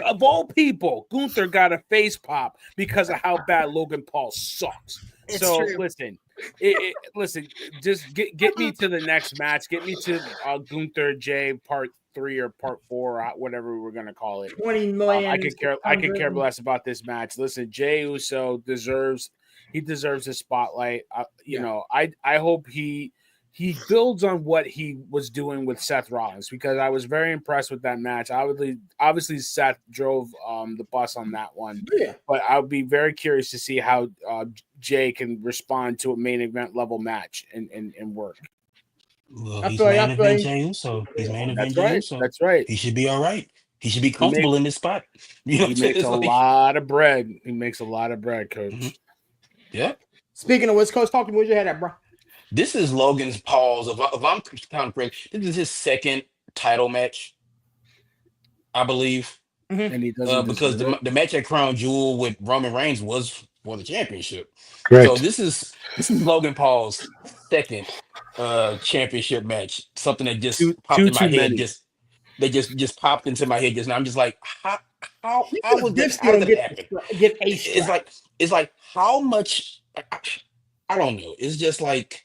E: Of all people, Gunther got a face pop because of how bad Logan Paul sucks.
C: It's
E: so
C: true.
E: listen, just get me to the next match. Get me to Gunther Jay Part 3 or Part 4 or whatever we're gonna call it.
B: 20 million.
E: I could care less about this match. Listen, Jey Uso deserves a spotlight. I hope he builds on what he was doing with Seth Rollins, because I was very impressed with that match. Obviously Seth drove the bus on that one.
B: Yeah.
E: But I'll be very curious to see how Jay can respond to a main event level match and work.
F: Well, he's main event Jey Uso. He's main event Jey Uso.
E: That's right.
F: He should be all right. He should be comfortable in this spot.
E: He makes a lot of bread. He makes a lot of bread, Coach.
F: Mm-hmm. Yep.
B: Speaking of which, Coach, talk to me. Where's your head at, bro?
F: This is Logan Paul's, if I'm counting correct, this is his second title match, I believe.
E: Mm-hmm. And he doesn't
F: because the match at Crown Jewel with Roman Reigns was for the championship.
D: Correct.
F: So this is Logan Paul's second championship match. Something that just popped in my head. Just popped into my head just now. I'm just like, how was this? How did that happen? It's like how much? I don't know. It's just like.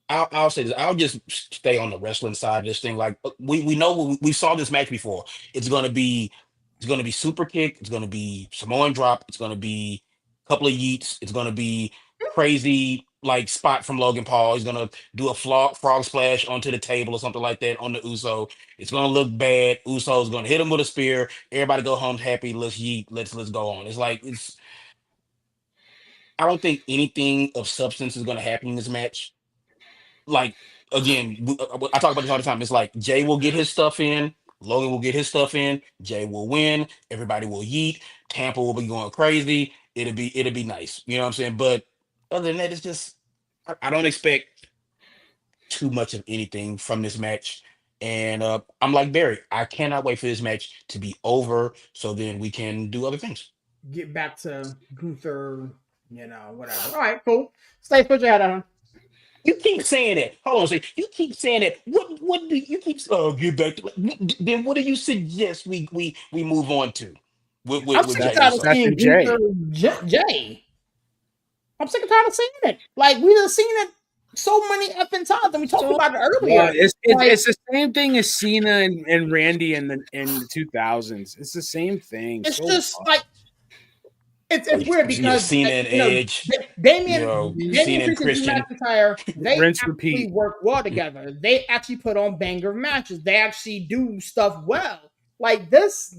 F: I'll say this. I'll just stay on the wrestling side of this thing. Like we know we saw this match before. It's gonna be super kick. It's gonna be Samoan drop. It's gonna be a couple of yeets. It's gonna be crazy like spot from Logan Paul. He's gonna do a frog splash onto the table or something like that on the Uso. It's gonna look bad. Uso's gonna hit him with a spear. Everybody go home happy. Let's yeet. Let's go on. I don't think anything of substance is gonna happen in this match. Like, again, I talk about this all the time. It's like Jay will get his stuff in, Logan will get his stuff in, Jay will win, everybody will yeet, Tampa will be going crazy. It'll be nice. You know what I'm saying? But other than that, it's just I don't expect too much of anything from this match. And I'm like Barry, I cannot wait for this match to be over so then we can do other things.
B: Get back to Gunther, whatever. All right, cool. Stacey, put your head on.
F: You keep saying that. Hold on a second. You keep saying that. What do you keep? Oh, get back to. Then what do you suggest we move on to?
B: I'm sick and tired of seeing Jay. I'm sick and tired of seeing it. Like we've seen it so many effing times, and we talked about it earlier.
E: It's the same thing as Cena and Randy in the 2000s. It's the same thing.
B: It's just like. It's weird because
F: Cena and Edge,
B: Damian
F: Cena and Christian,
B: McIntyre, they actually work well together. They actually put on banger matches. They actually do stuff well. Like this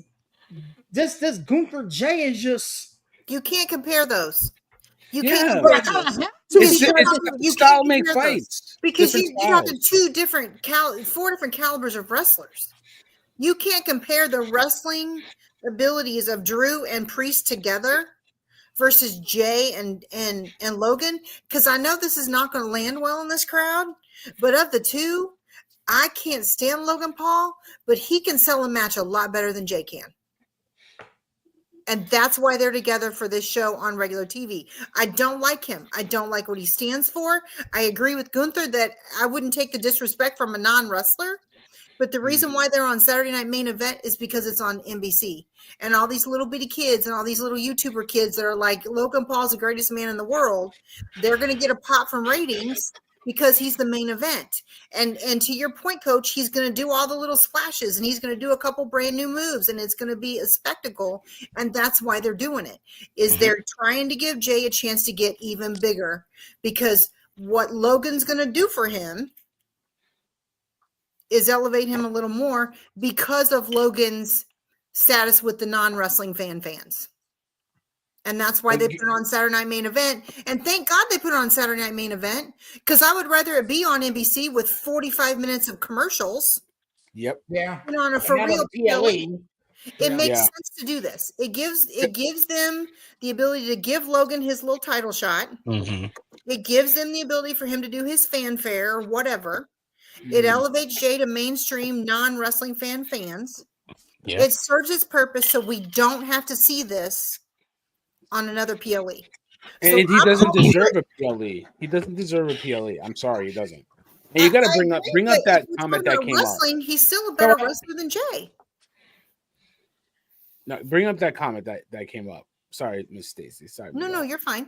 B: Gunther Jay is just
C: you can't compare those. You can't
E: Yeah.
C: compare this.
E: It's style make fights.
C: Because you have
E: styles.
C: the 4 different calibers of wrestlers. You can't compare the wrestling abilities of Drew and Priest together versus Jay and Logan, because I know this is not going to land well in this crowd, but of the two, I can't stand Logan Paul, but he can sell a match a lot better than Jay can. And that's why they're together for this show on regular TV. I don't like him. I don't like what he stands for. I agree with Gunther that I wouldn't take the disrespect from a non-wrestler. But the reason why they're on Saturday Night Main Event is because it's on NBC. And all these little bitty kids and all these little YouTuber kids that are like, Logan Paul's the greatest man in the world, they're going to get a pop from ratings because he's the main event. And to your point, Coach, he's going to do all the little splashes and he's going to do a couple brand new moves and it's going to be a spectacle. And that's why they're doing it, is they're trying to give Jay a chance to get even bigger, because what Logan's going to do for him is elevate him a little more because of Logan's status with the non-wrestling fans. And that's why they put it on Saturday Night Main Event. And thank God they put it on Saturday Night Main Event, because I would rather it be on NBC with 45 minutes of commercials.
E: Yep.
B: Yeah.
C: And on a for real PLE. It makes
B: Yeah.
C: sense to do this. It gives them the ability to give Logan his little title shot. It gives them the ability for him to do his fanfare or whatever. It elevates Jay to mainstream non-wrestling fans.
F: Yeah.
C: It serves its purpose, so we don't have to see this on another PLE.
E: And he doesn't deserve a PLE. He doesn't deserve a PLE. I'm sorry, he doesn't. And you got to bring up that comment that came up.
C: He's still a better wrestler than Jay.
E: No, bring up that comment that came up. Sorry, Miss Stacey. Sorry.
C: No, you're fine.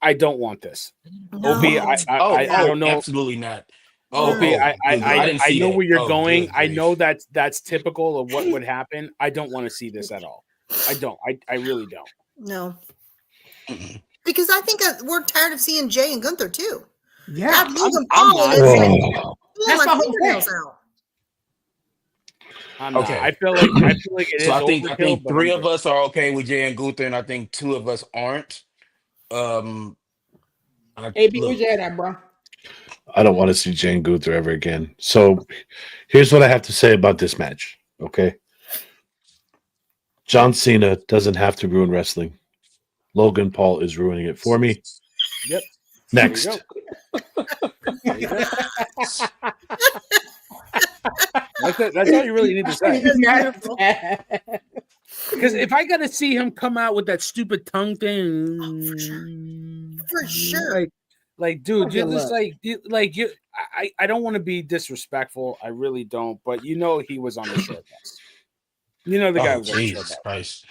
E: I don't want this.
C: No.
E: OB, I don't know.
F: Absolutely not.
E: I know where you're going.
F: Good
E: I know that's typical of what would happen. I don't want to see this at all. I don't. I really don't.
C: No. Because I think we're tired of seeing Jay and Gunther too.
B: Yeah.
C: God, Logan
E: I'm
C: Paul
E: not.
C: is like,
B: That's
C: my
B: my whole
C: fingernails
B: point.
C: out.
E: I'm not.
F: Okay.
E: I feel like it is.
F: So I think
E: overkill, but
F: 3
E: I'm
F: of us are okay with Jay and Gunther, and I think 2 of us aren't.
B: AB, where's your head at, bro?
D: I don't want to see Jane Gunther ever again. So here's what I have to say about this match. Okay. John Cena doesn't have to ruin wrestling. Logan Paul is ruining it for me.
E: Yep.
D: Next.
E: There you go. That's all you really need to say. Because if I got to see him come out with that stupid tongue thing,
C: For sure.
E: like, dude, you're just I don't want to be disrespectful. I really don't. But you know, he was on the short bus. You know, the guy was on the short
F: Jesus
E: bus.
F: Christ.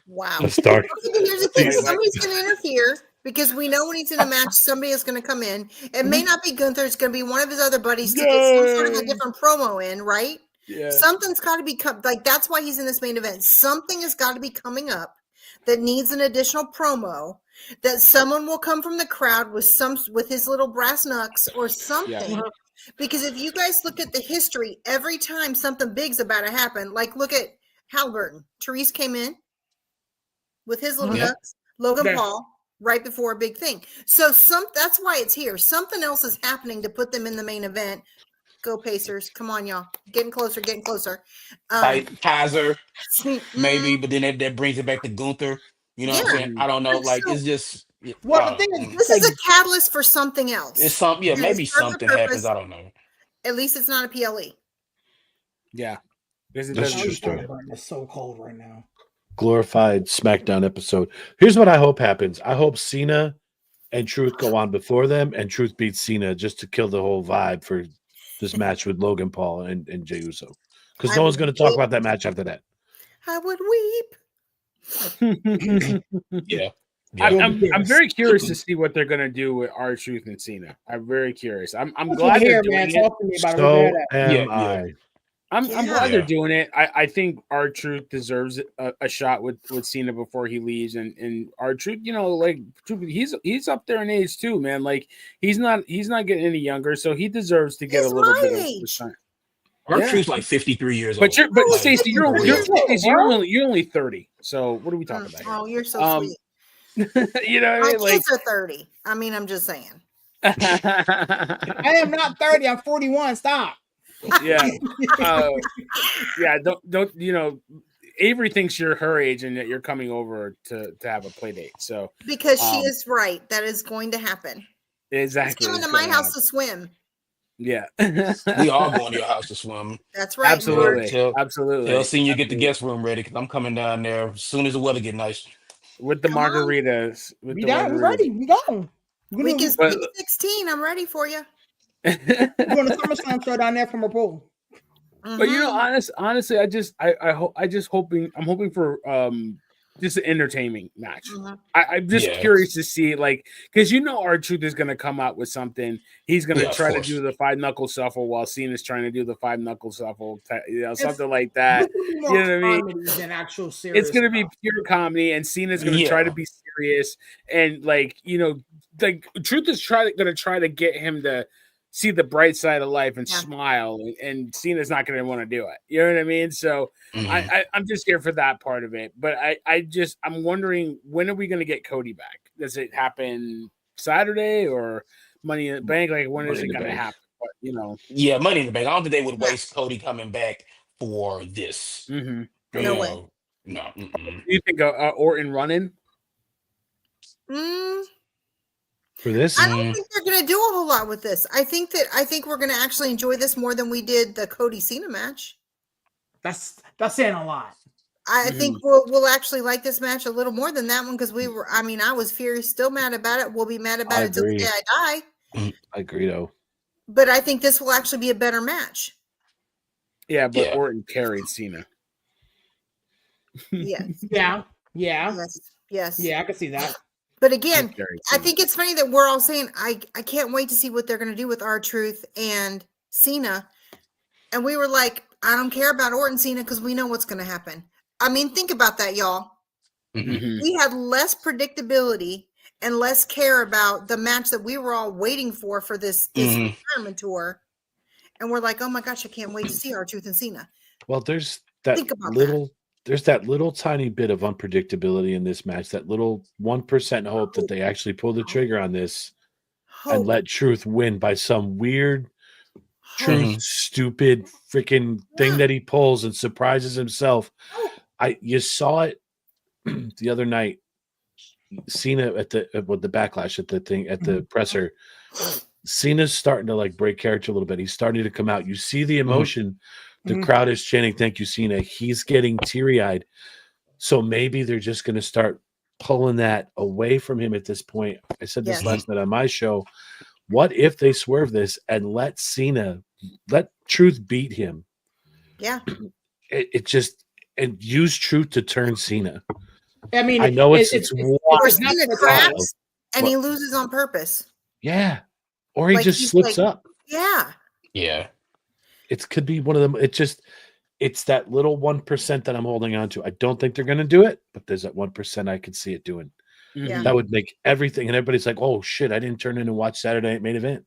C: Wow.
D: Let's start.
C: Okay, here's the thing. Somebody's going to interfere, because we know when he's in a match, somebody is going to come in. It may not be Gunther. It's going to be one of his other buddies to get some sort of a different promo in, right?
E: Yeah.
C: Something's got to be like, that's why he's in this main event. Something has got to be coming up that needs an additional promo, that someone will come from the crowd with his little brass knucks or something.
E: Yeah.
C: Because if you guys look at the history, every time something big's about to happen, like look at Halliburton. Therese came in with his little nuts. Logan Paul right before a big thing. So that's why it's here. Something else is happening to put them in the main event. Go Pacers. Come on, y'all. Getting closer.
F: Kaiser, maybe, but then that brings it back to Gunther. You know what I'm saying? I don't know. Like, it's just.
B: Well, the thing is,
C: this is a catalyst for something else.
F: It's something. Yeah, maybe something happens. I don't know.
C: At least it's not a PLE.
E: Yeah.
D: That's true story.
B: It's so cold right now.
D: Glorified SmackDown episode. Here's what I hope happens. I hope Cena and Truth go on before them, and Truth beats Cena just to kill the whole vibe for this match with Logan Paul and Jey Uso. Because no one's going to talk about that match after that.
C: I would weep.
F: Yeah.
E: I'm very curious to see what they're going to do with R-Truth and Cena. I'm very curious. I'm glad they're doing it.
B: Talk to me about
D: So
B: it.
D: am I.
E: I'm glad they're doing it. I think R-Truth deserves a shot with Cena before he leaves, and R-Truth, you know, like he's up there in age too, man. Like he's not getting any younger, so he deserves to get a little bit of time.
F: R-Truth's like 53 years old.
E: But Stacey, you're only 30. So what are we talking about?
C: Oh, you're so sweet.
E: You know what I
C: My
E: mean? Like,
C: kids are 30. I mean, I'm just saying.
B: I am not 30. I'm 41. Stop.
E: yeah. Yeah. Don't, you know, Avery thinks you're her age and that you're coming over to have a play date. So,
C: Because she is right. That is going to happen.
E: exactly.
C: He's coming
E: it's
C: to my
E: gonna
C: house
E: happen.
C: to swim.
E: Yeah.
F: We all going to your house to swim.
C: That's right.
E: Absolutely.
F: Tell
E: Absolutely.
F: Senior get the
E: Absolutely.
F: guest room ready because I'm coming down there as soon as the weather get nice.
E: With the
C: Come on.
E: margaritas. With
B: We
E: the
B: down. We
E: margaritas.
B: ready. We go. We're
C: We
B: gonna
C: can
E: But-
C: speak 16. I'm ready for you.
B: we're doing a SummerSlam show down there from a pool.
E: But you know, honestly, I'm hoping for just an entertaining match. I'm just curious to see, like, because you know R-Truth is gonna come out with something. He's gonna try to do the 5-knuckle shuffle while Cena's trying to do the 5-knuckle shuffle, something like that. You know what I mean?
B: Than actual serious.
E: It's gonna be pure comedy, and Cena's gonna try to be serious, and like, you know, like Truth is gonna try to get him to see the bright side of life and smile, and Cena's not going to want to do it. You know what I mean? So I'm just here for that part of it. But I'm wondering, when are we going to get Cody back? Does it happen Saturday or Money in the Bank? Like, when is it going to happen? But, you know,
F: Money in the Bank. I don't think they would waste Cody coming back for this.
C: No way.
F: No.
E: Do you think Orton running?
D: For this,
C: I don't think they're going to do a whole lot with this. I think we're going to actually enjoy this more than we did the Cody Cena match.
B: That's saying a lot.
C: I think we'll actually like this match a little more than that one because we were. I mean, I was furious, still mad about it. We'll be mad about it till the day I die.
D: I agree, though.
C: But I think this will actually be a better match.
E: Yeah, but Orton carried Cena.
C: Yes.
B: Yeah.
C: Yes.
B: Yeah, I can see that.
C: But again, I think it's funny that we're all saying, I can't wait to see what they're going to do with R-Truth and Cena. And we were like, I don't care about Orton Cena because we know what's going to happen. I mean, think about that, y'all. We had less predictability and less care about the match that we were all waiting for this retirement tour. And we're like, oh my gosh, I can't wait to see R-Truth and Cena.
D: Well, there's that there's that little tiny bit of unpredictability in this match, that little 1% hope that they actually pull the trigger on this and let Truth win by some weird, stupid freaking thing that he pulls and surprises himself. You saw it the other night. Cena at the backlash at the presser. Cena's starting to like break character a little bit. He's starting to come out. You see the emotion. The crowd is chanting, "Thank you, Cena." He's getting teary-eyed. So maybe they're just going to start pulling that away from him at this point. I said this last night on my show. What if they swerve this and let Truth beat him?
C: Yeah.
D: And use Truth to turn Cena.
B: I mean,
D: I know it's
C: or Cena cracks and he loses on purpose.
D: Yeah. Or he just slips up.
C: Yeah.
F: Yeah.
D: It could be one of them. It's that little 1% that I'm holding on to. I don't think they're going to do it, but there's that 1% I could see it doing.
C: Yeah.
D: That would make everything, and everybody's like, "Oh shit, I didn't turn in and watch Saturday Night Main Event."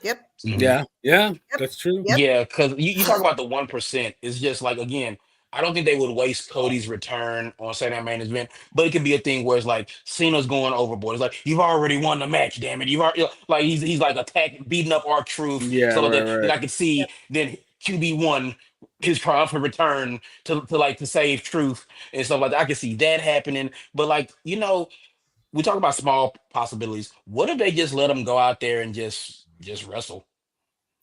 C: Yep.
E: Yeah, that's true.
C: Yep.
F: Yeah, because you talk about the 1%. It's just like, again, I don't think they would waste Cody's return on Saturday Night Main Event, but it could be a thing where it's like Cena's going overboard. It's like, you've already won the match, damn it. You've already, like, he's like attacking, beating up R-Truth.
E: Yeah,
F: so that I could see then QB1 his triumphant return to save Truth and stuff like that. I can see that happening. But like, we talk about small possibilities. What if they just let him go out there and just wrestle?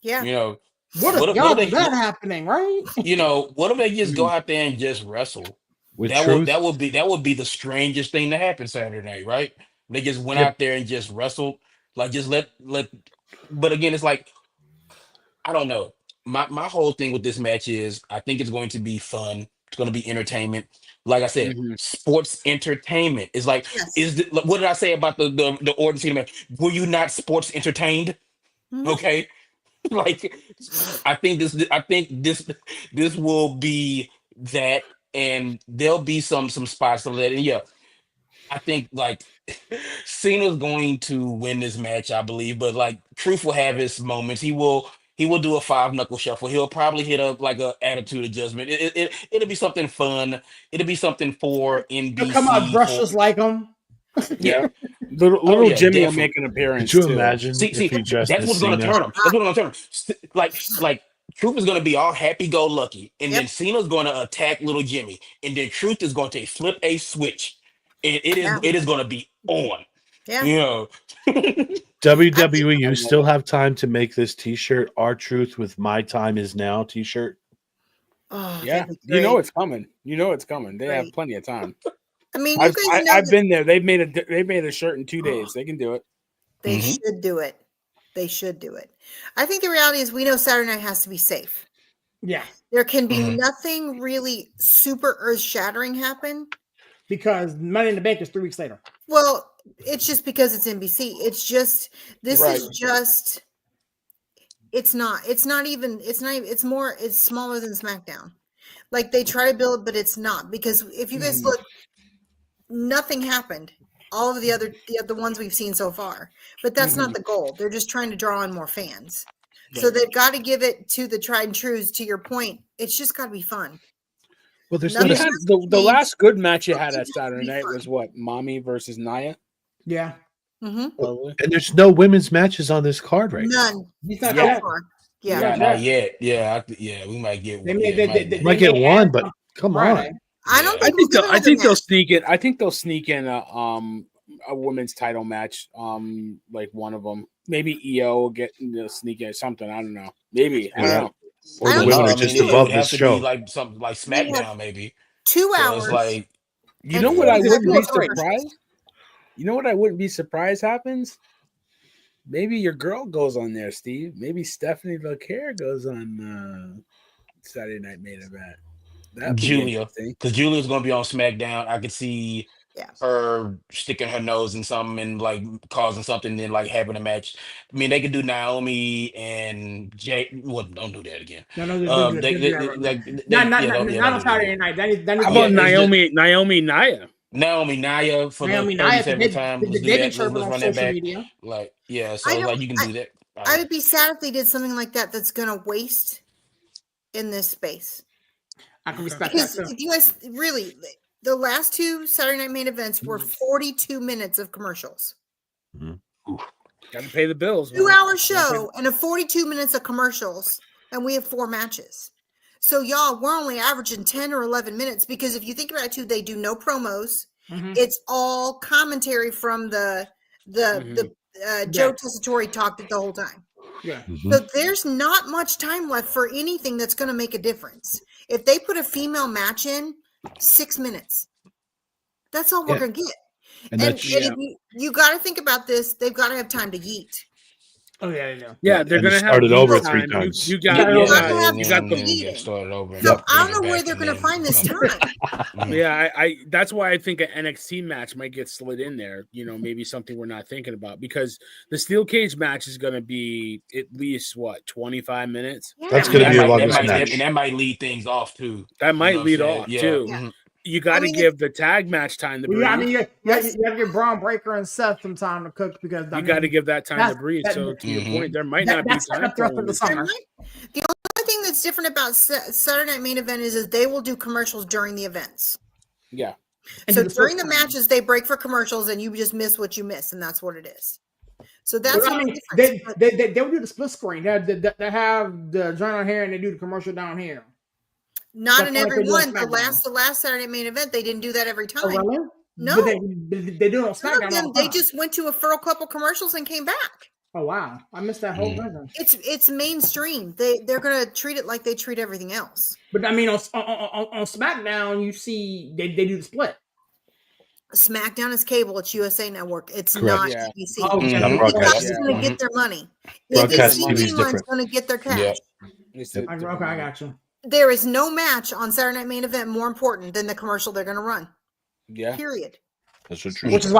C: Yeah.
B: What if that happening, right?
F: What if they just go out there and just wrestle? That would be the strangest thing to happen Saturday night, right? They just went out there and just wrestled. Like, just let but again, it's like, I don't know. My whole thing with this match is I think it's going to be fun. It's going to be entertainment. Like I said, sports entertainment is like, what did I say about the Orton Cena match? Were you not sports entertained? Okay. Like, I think this will be that, and there'll be some spots of that. And I think like Cena's going to win this match, I believe, but like Truth will have his moments. He will do a 5-knuckle shuffle. He'll probably hit up like a attitude adjustment. It'll be something fun. It'll be something for NBC.
B: He'll come out brushless like him.
E: Yeah. Little
F: yeah,
E: Jimmy will
F: definitely.
E: make an appearance.
D: Could you
E: too.
D: imagine
F: See,
D: if he dressed
F: that's
D: as
F: what's gonna
D: Cena?
F: turn him. That's what's gonna turn him. Like Truth is gonna be all happy-go-lucky, and
C: Yep.
F: then Cena's gonna attack little Jimmy, and then Truth is going to flip a switch, and it is gonna be on.
C: Yeah.
F: You know,
D: WWE, you still have time to make this T-shirt. Our Truth with My Time Is Now T-shirt.
C: Oh,
E: Yeah,
C: that'd be
E: you know
C: great.
E: it's coming. You know it's coming. They have
C: Great.
E: plenty of time.
C: I mean, you
E: I've,
C: guys know
E: I've
C: that
E: been there. They've made a shirt in 2 days. They can do it.
C: they
F: Mhm.
C: should do it. They should do it. I think the reality is we know Saturday night has to be safe.
B: Yeah,
C: There can be
F: Mhm.
C: nothing really super earth-shattering happen.
B: because Money in the Bank is 3 weeks later.
C: Well, it's just because it's NBC. It's just this
E: Right.
C: is just it's not even it's smaller than SmackDown. Like they try to build, but it's not, because if you guys look, nothing happened. All of the ones we've seen so far, but that's not the goal. They're just trying to draw in more fans. So they've got to give it to the tried and trues. To your point, it's just got to be fun.
D: Well, there's
C: Nothing
E: You
D: not.
E: had
C: has
E: the
C: changed.
E: last good match you had
C: Something
E: at
C: has to
E: Saturday
C: be
E: night
C: fun.
E: was what? Mommy versus Naya.
B: Yeah,
C: Mm-hmm.
E: Probably.
D: And there's no women's matches on this card right now.
C: None
B: he's not
C: so
B: yet.
C: far.
B: He's
C: Yeah,
B: not
F: not
B: yet.
F: yet. Yeah, we might get
B: They
F: one.
B: made
F: Yeah,
B: they,
F: might
B: they,
F: get
D: You might
B: they
D: get
B: made
D: one,
B: ads
D: but
B: on
D: come
B: Friday.
D: on.
C: I don't
F: Yeah.
C: think we'll get
E: I
C: another
E: think they'll
C: match.
E: sneak in. I think they'll sneak in a women's title match. Like one of them. Maybe EO will sneak in something. I don't know. Maybe. I don't know.
D: Or
C: I
D: the
C: don't
D: women
C: think
D: are
F: I
C: we
F: mean,
D: just
C: do
F: it
C: it.
F: would
D: above
F: have
D: this
F: to be
D: show.
F: like something like
C: We have
F: SmackDown, maybe.
C: 2
F: So
C: hours.
F: it's like,
E: You know
C: And
E: what I
C: 40
E: wouldn't be
C: seconds.
E: surprised? You know what I wouldn't be surprised happens? Maybe your girl goes on there, Steve. Maybe Stephanie Vaquer goes on Saturday Night Main Event. That'd be
F: Julia,
E: interesting.
F: because Julia's gonna be on SmackDown. I could see
C: Yeah.
F: her sticking her nose in something and like causing something, and then like having a match. I mean, they could do Naomi and Jay. Well, don't do that again.
B: No, don't do that.
F: Like
B: Not
F: don't
B: on
F: do that
B: Saturday
F: again.
B: night. That needs
E: How
B: to be
E: about
F: Yeah, it's just
E: Naomi Naya?
F: Naomi Naya for the
B: Naomi Nia, 'cause
F: 37th time. Let's
B: they've
F: do
B: been
F: that.
B: chirping
F: Let's
B: on
F: run that
B: social
F: back.
B: media.
F: Like, yeah,
C: I
F: so
C: don't.
F: like you can do that.
C: I would be sad if they did something like that. That's going to waste in this space.
B: I can respect
C: Because
B: that too.
C: if you guys really, the last 2 Saturday Night Main Events were 42 minutes of commercials.
E: Got to pay the bills.
C: 2-hour show and a 42 minutes of commercials, and we have 4 matches. So y'all, we're only averaging 10 or 11 minutes, because if you think about it too, they do no promos. It's all commentary from the Joe Tessitore talked it the whole time.
B: Yeah.
C: So there's not much time left for anything that's going to make a difference. If they put a female match in, 6 minutes. That's all we're going to get.
D: And
C: And
D: that's
C: if you got to think about this. They've got to have time to yeet.
B: Oh yeah, I know.
E: Yeah, they're
D: And
E: gonna
D: it
E: have
D: started over
E: time.
D: 3 times.
E: You
F: Yeah,
E: got
C: You got to
E: the
C: have
E: you
C: time
E: got
C: to
E: the
F: get
C: eating.
F: started over. and
C: So
F: then
C: I don't
F: bring it
C: know where
F: back
C: they're
F: and
C: going to
F: then
C: find this
F: come-
C: time.
E: Yeah, I that's why I think an NXT match might get slid in there. You know, maybe something we're not thinking about, because the steel cage match is going to be at least 25 minutes.
D: That's
C: Yeah.
D: going to
F: that
D: be your
F: might
D: longest match.
F: and that might lead things off too.
E: That might
F: You know what
E: lead
F: I'm saying?
E: off
F: Yeah.
E: too.
F: Mhm.
E: You got to
C: mean,
E: give the tag match time to
B: Well,
E: breathe.
B: yeah, I mean, you
C: Yes.
B: have your Braun Breaker and Seth some time to cook, because
E: You got to give that time to
B: that's-
E: breathe.
B: that-
E: So to your
F: Mhm.
E: point, there might not be
B: that's setting
E: time
B: up the rest
E: for
B: of the
E: it.
B: summer.
C: The only thing that's different about Saturday Night Main Event is they will do commercials during the events.
E: Yeah,
B: And
C: So
B: do the
C: during
B: split
C: the
B: screen.
C: matches, they break for commercials, and you just miss what you miss, and that's what it is. So that's
B: Well,
C: the
B: I mean,
C: difference. But
B: they will do the split screen. They have the joint on here and they do the commercial down here.
C: not
B: that's
C: in
B: like
C: every
B: they do on
C: one. The
B: SmackDown.
C: last Saturday Main Event, they didn't do that every
B: Oh,
C: time.
B: really?
C: No.
B: But they do it on
C: Some of
B: SmackDown
C: them,
B: all the
C: they
B: time.
C: just went to for a couple commercials and came back.
B: Oh wow, I missed that whole
F: Mm.
B: version.
C: It's mainstream. They're gonna treat it like they treat everything else.
B: But I mean, on SmackDown, you see they do the split.
C: SmackDown is cable. It's USA Network. It's
D: Correct.
C: not
E: Yeah.
C: ABC.
B: Oh,
F: Mhm.
D: Not
C: The
D: broadcast.
C: house is going to
F: Mhm.
C: get their money.
D: Broadcast
C: NBC
D: TV is
C: Mainline's
D: different.
C: going to get their cash.
F: Yeah.
E: It's
B: Okay, I got you.
C: There is no match on Saturday Night Main Event more important than the commercial they're going to run.
E: Yeah.
C: Period.
D: That's the truth.
B: Which is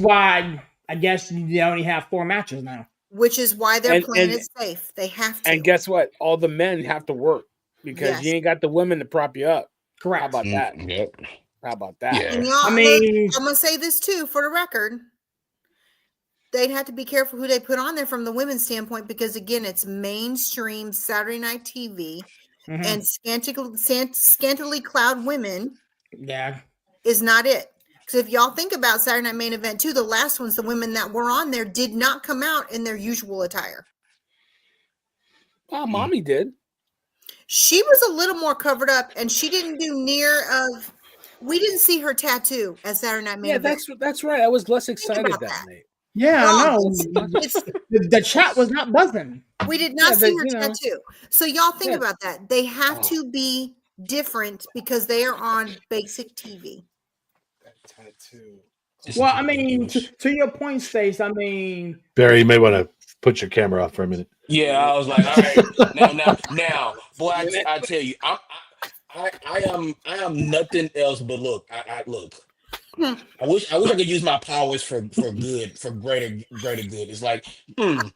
B: why I guess you only have 4 matches now.
C: Which is why their
E: And-
C: plan
E: and-
C: is safe. They have to.
E: And guess what? All the men have to work because
C: Yes.
E: you ain't got the women to prop you up.
B: Correct.
E: How about that?
F: Yep.
E: How about that?
F: Yeah.
C: And y'all,
B: I mean,
C: I'm going to say this too for the record. They'd have to be careful who they put on there from the women's standpoint, because again, it's mainstream Saturday night TV,
B: mhm.
C: and scantily clad women
B: yeah,
C: is not it. Because if y'all think about Saturday Night Main Event too, the last ones, the women that were on there did not come out in their usual attire.
E: Oh, mommy did.
C: She was a little more covered up, and she didn't do near of. We didn't see her tattoo at Saturday Night Main Event.
E: That's right. I was less excited
C: about
E: that
C: that.
E: night.
B: Yeah, I know.
C: It's,
B: The chat was not buzzing.
C: we did not see her
E: you know.
C: tattoo. So y'all think
E: Yeah.
C: about that. They have to be different because they are on basic TV.
E: Tattoo.
B: Well, I mean, to your point, Stace, I mean,
D: Barry, you may want to put your camera off for a minute.
F: Yeah, I was like, all right, now, boy, I tell you, I am nothing else but look. I look. I wish I could use my powers for good, for greater good. It's like, going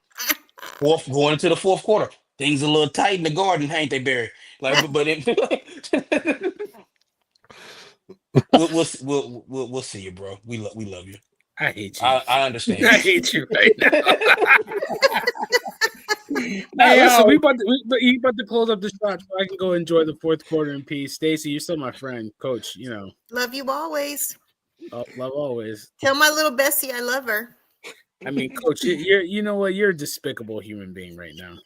F: into the fourth quarter, things a little tight in the garden, ain't they, Barry? Like, but we'll see you, bro. We love you.
E: I hate you.
F: I understand.
E: I hate you right now. Listen, you about to close up the shot so I can go enjoy the fourth quarter in peace. Stacey, you're still my friend, Coach. You know,
C: Love you always.
E: love always.
C: Tell my little Bessie I love her.
E: I mean, Coach, you know what? You're a despicable human being right now.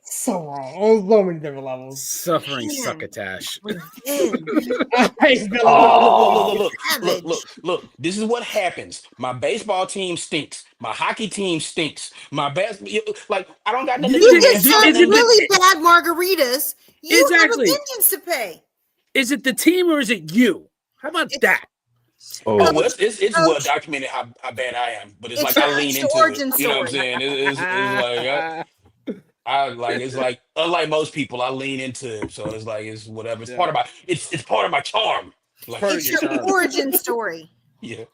B: so wrong. On so many different levels.
E: Suffering succotash.
F: Look. This is what happens. My baseball team stinks. My hockey team stinks. My like I don't got nothing.
C: You get served really bad margaritas. You have a vengeance to pay.
E: Is it the team or is it you? How about that?
F: Oh, well, it's well documented how bad I am, but it's like I lean into it. You know what I'm saying? It's like it's like unlike most people, I lean into it. So it's like it's whatever. It's part of my it's part of my charm. Like,
C: it's your origin story.
F: Yeah.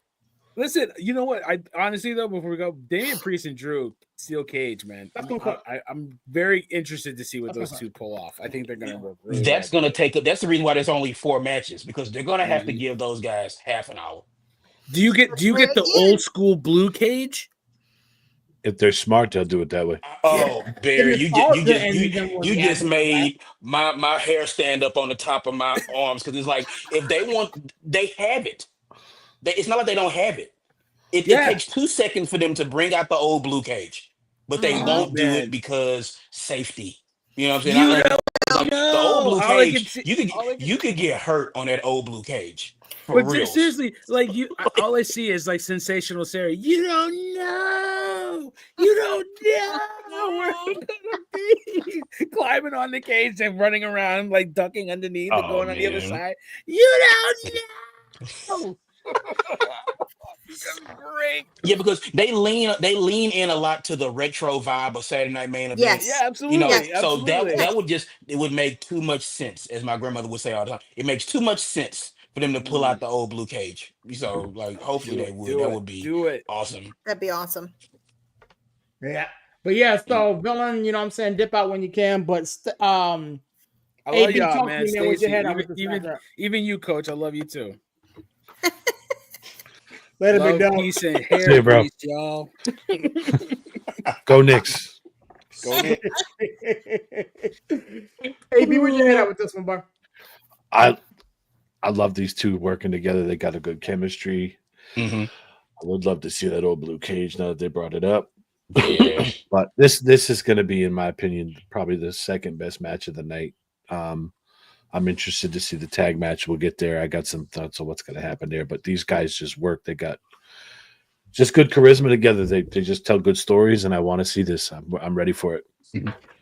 E: Listen, you know what? I honestly though, before we go, Damian Priest and Drew steel cage, man. I'm very interested to see what those two pull off. I think they're gonna work. Really
F: that's gonna take up. That's the reason why there's only 4 matches because they're gonna have to give those guys half an hour.
E: Do you get the old school blue cage?
D: If they're smart, they'll do it that way.
F: Oh, Barry, you just made my hair stand up on the top of my arms because it's like if they want, they have it. It's not like they don't have it. It takes 2 seconds for them to bring out the old blue cage, but they won't do it because safety. You know what I'm saying? The old blue cage, you could get hurt on that old blue cage.
E: But seriously, like all I see is like sensational Sarah. You don't know where I'm gonna be. Climbing on the cage and running around, like ducking underneath and going on the other side. You don't know. Great.
F: Yeah, because they lean in a lot to the retro vibe of Saturday Night Main Event.
C: Yes.
E: Yeah, absolutely.
F: You know,
E: absolutely.
F: so it would make too much sense, as my grandmother would say all the time. It makes too much sense for them to pull out the old blue cage. So, like, hopefully they would. That would be awesome.
C: That'd be awesome.
B: Yeah, but yeah. So, villain, you know what I'm saying? Dip out when you can, but
E: I love y'all, man. Even you, Coach. I love you too.
B: Let it be done.
E: Peace and hair,
D: bro.
E: Peace, y'all.
D: Go Knicks.
E: Go Knicks.
B: AB, where's your head at with this one, bro?
D: I love these two working together. They got a good chemistry.
F: Mm-hmm.
D: I would love to see that old blue cage now that they brought it up.
F: Yeah.
D: But this is going to be, in my opinion, probably the second best match of the night. I'm interested to see the tag match. We'll get there. I got some thoughts on what's going to happen there, but these guys just work. They got just good charisma together. They just tell good stories, and I want to see this. I'm ready for it.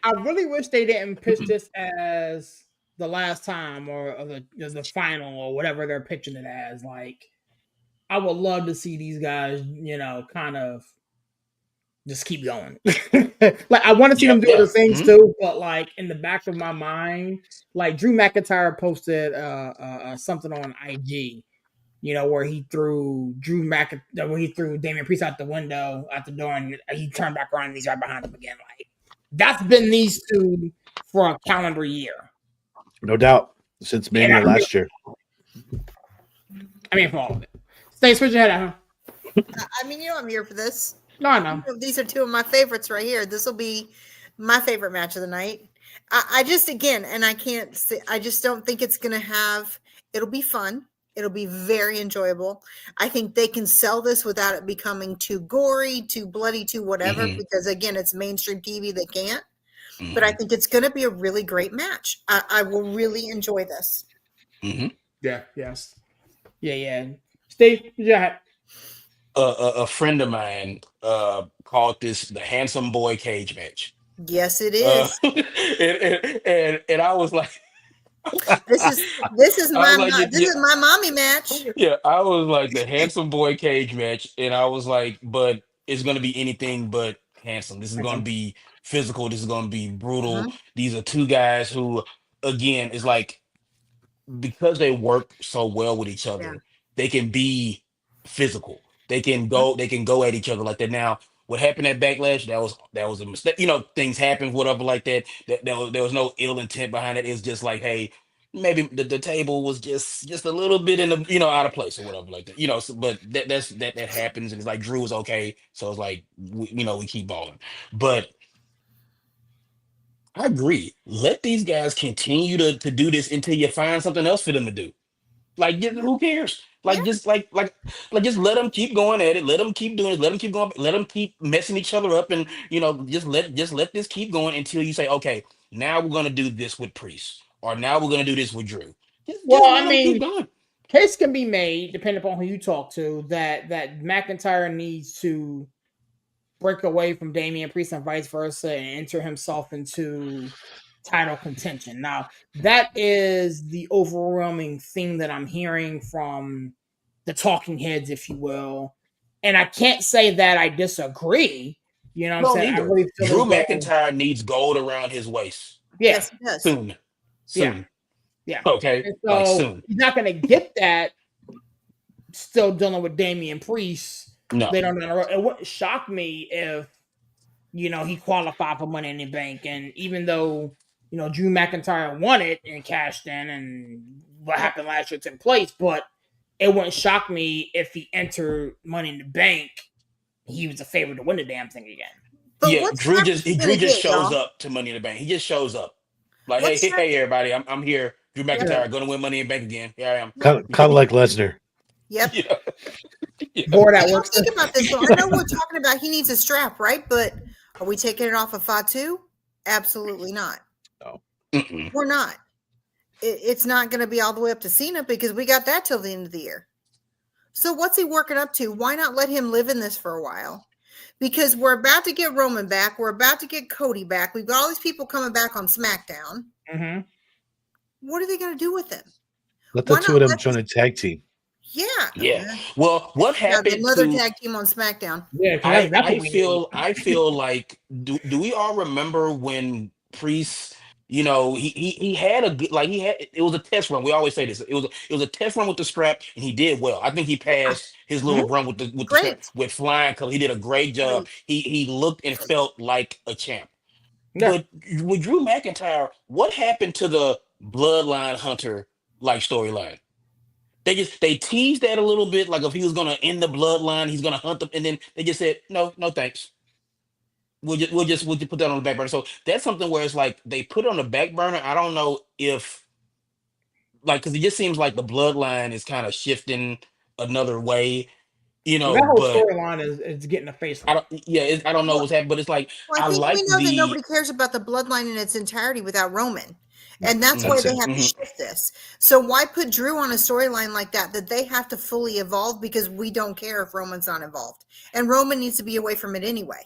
B: I really wish they didn't pitch this as the last time or the final or whatever they're pitching it as. Like, I would love to see these guys, you know, kind of just keep going. Like, I want to see them do other things too, but like in the back of my mind, like Drew McIntyre posted something on IG, you know, where he threw Damian Priest out the window, out the door, and he turned back around and he's right behind him again. Like, that's been these two for a calendar year.
D: No doubt. Since Mania last year.
B: I mean, for all of it. Stay, switch your head out, huh?
C: I mean, you know I'm here for this.
B: No, I know.
C: These are two of my favorites right here. This will be my favorite match of the night. I just, again, and I can't say, I just don't think it's going to have, it'll be fun. It'll be very enjoyable. I think they can sell this without it becoming too gory, too bloody, too whatever, because again, it's mainstream TV. They can't. But I think it's going to be a really great match. I will really enjoy this.
B: Yeah. Yes. Yeah. Steve, yeah.
F: A friend of mine called this the handsome boy cage match.
C: Yes, it is.
F: And I was like,
C: This is
F: I was like,
C: this is my mommy match.
F: yeah, I was like the handsome boy cage match, and I was like, but it's gonna be anything but handsome. This is gonna be physical. This is gonna be brutal. These are two guys who, again, is like because they work so well with each
C: Yeah.
F: other, they can be physical. They can go at each other like that. Now, what happened at Backlash, that was a mistake. You know, things happen, whatever like that. There was no ill intent behind it. It's just like, hey, maybe the table was just a little bit in the out of place or whatever like that. But that happens, and it's like Drew was okay, so it's like we keep balling. But I agree. Let these guys continue to do this until you find something else for them to do. Like, who cares? Like, just just let them keep going at it. Let them keep doing it. Let them keep going. Let them keep messing each other up, and just let this keep going until you say, okay, now we're gonna do this with Priest, or now we're gonna do this with Drew. Just let them keep going.
B: Case can be made, depending upon who you talk to, that McIntyre needs to break away from Damian Priest and vice versa and enter himself into title contention. Now, that is the overwhelming thing that I'm hearing from the talking heads, if you will. And I can't say that I disagree. You know what I'm saying? I really feel
F: Drew McIntyre needs gold around his waist.
B: Yeah.
C: Yes, he does.
F: Soon.
B: Yeah.
F: Okay.
B: And so
F: soon.
B: He's not going to get that still dealing with Damian Priest.
F: No.
B: They don't know. It wouldn't shock me if, he qualified for Money in the Bank. And even though, Drew McIntyre won it and cashed in and what happened last year took place, but it wouldn't shock me if he entered Money in the Bank, he was a favorite to win the damn thing again.
C: But
F: yeah, Drew just shows up to Money in the Bank. He just shows up. Like, hey, everybody, I'm here. Drew McIntyre going to win Money in the Bank again. Here I am.
D: Kind of like Lesnar.
C: Yep.
F: Yeah.
B: Boy, that works.
C: Think about this. So I know we're talking about he needs a strap, right? But are we taking it off of Fatu? Absolutely not.
D: No.
C: We're not. It's not going to be all the way up to Cena because we got that till the end of the year. So what's he working up to? Why not let him live in this for a while? Because we're about to get Roman back. We're about to get Cody back. We've got all these people coming back on SmackDown.
B: Mm-hmm.
C: What are they going to do with them?
D: Let the two of them join a tag team.
C: Yeah.
F: Well, what happened?
C: Another tag team on SmackDown.
B: Yeah,
F: I feel like do we all remember when Priest? He had it was a test run. We always say this. It was a test run with the strap, and he did well. I think he passed his little run with the strap with flying color. He did a great job. He looked and felt like a champ. Yeah. But with Drew McIntyre, what happened to the Bloodline Hunter storyline? They teased that a little bit, like if he was gonna end the bloodline, he's gonna hunt them, and then they just said, no thanks. We'll just put that on the back burner. So that's something where it's like they put it on the back burner. I don't know if because it just seems like the bloodline is kind of shifting another way.
B: That whole storyline is getting a face.
F: I don't know what's happening, but it's like
C: I think we know that nobody cares about the bloodline in its entirety without Roman. And that's why they have to shift this. So why put Drew on a storyline like that they have to fully evolve because we don't care if Roman's not involved. And Roman needs to be away from it anyway.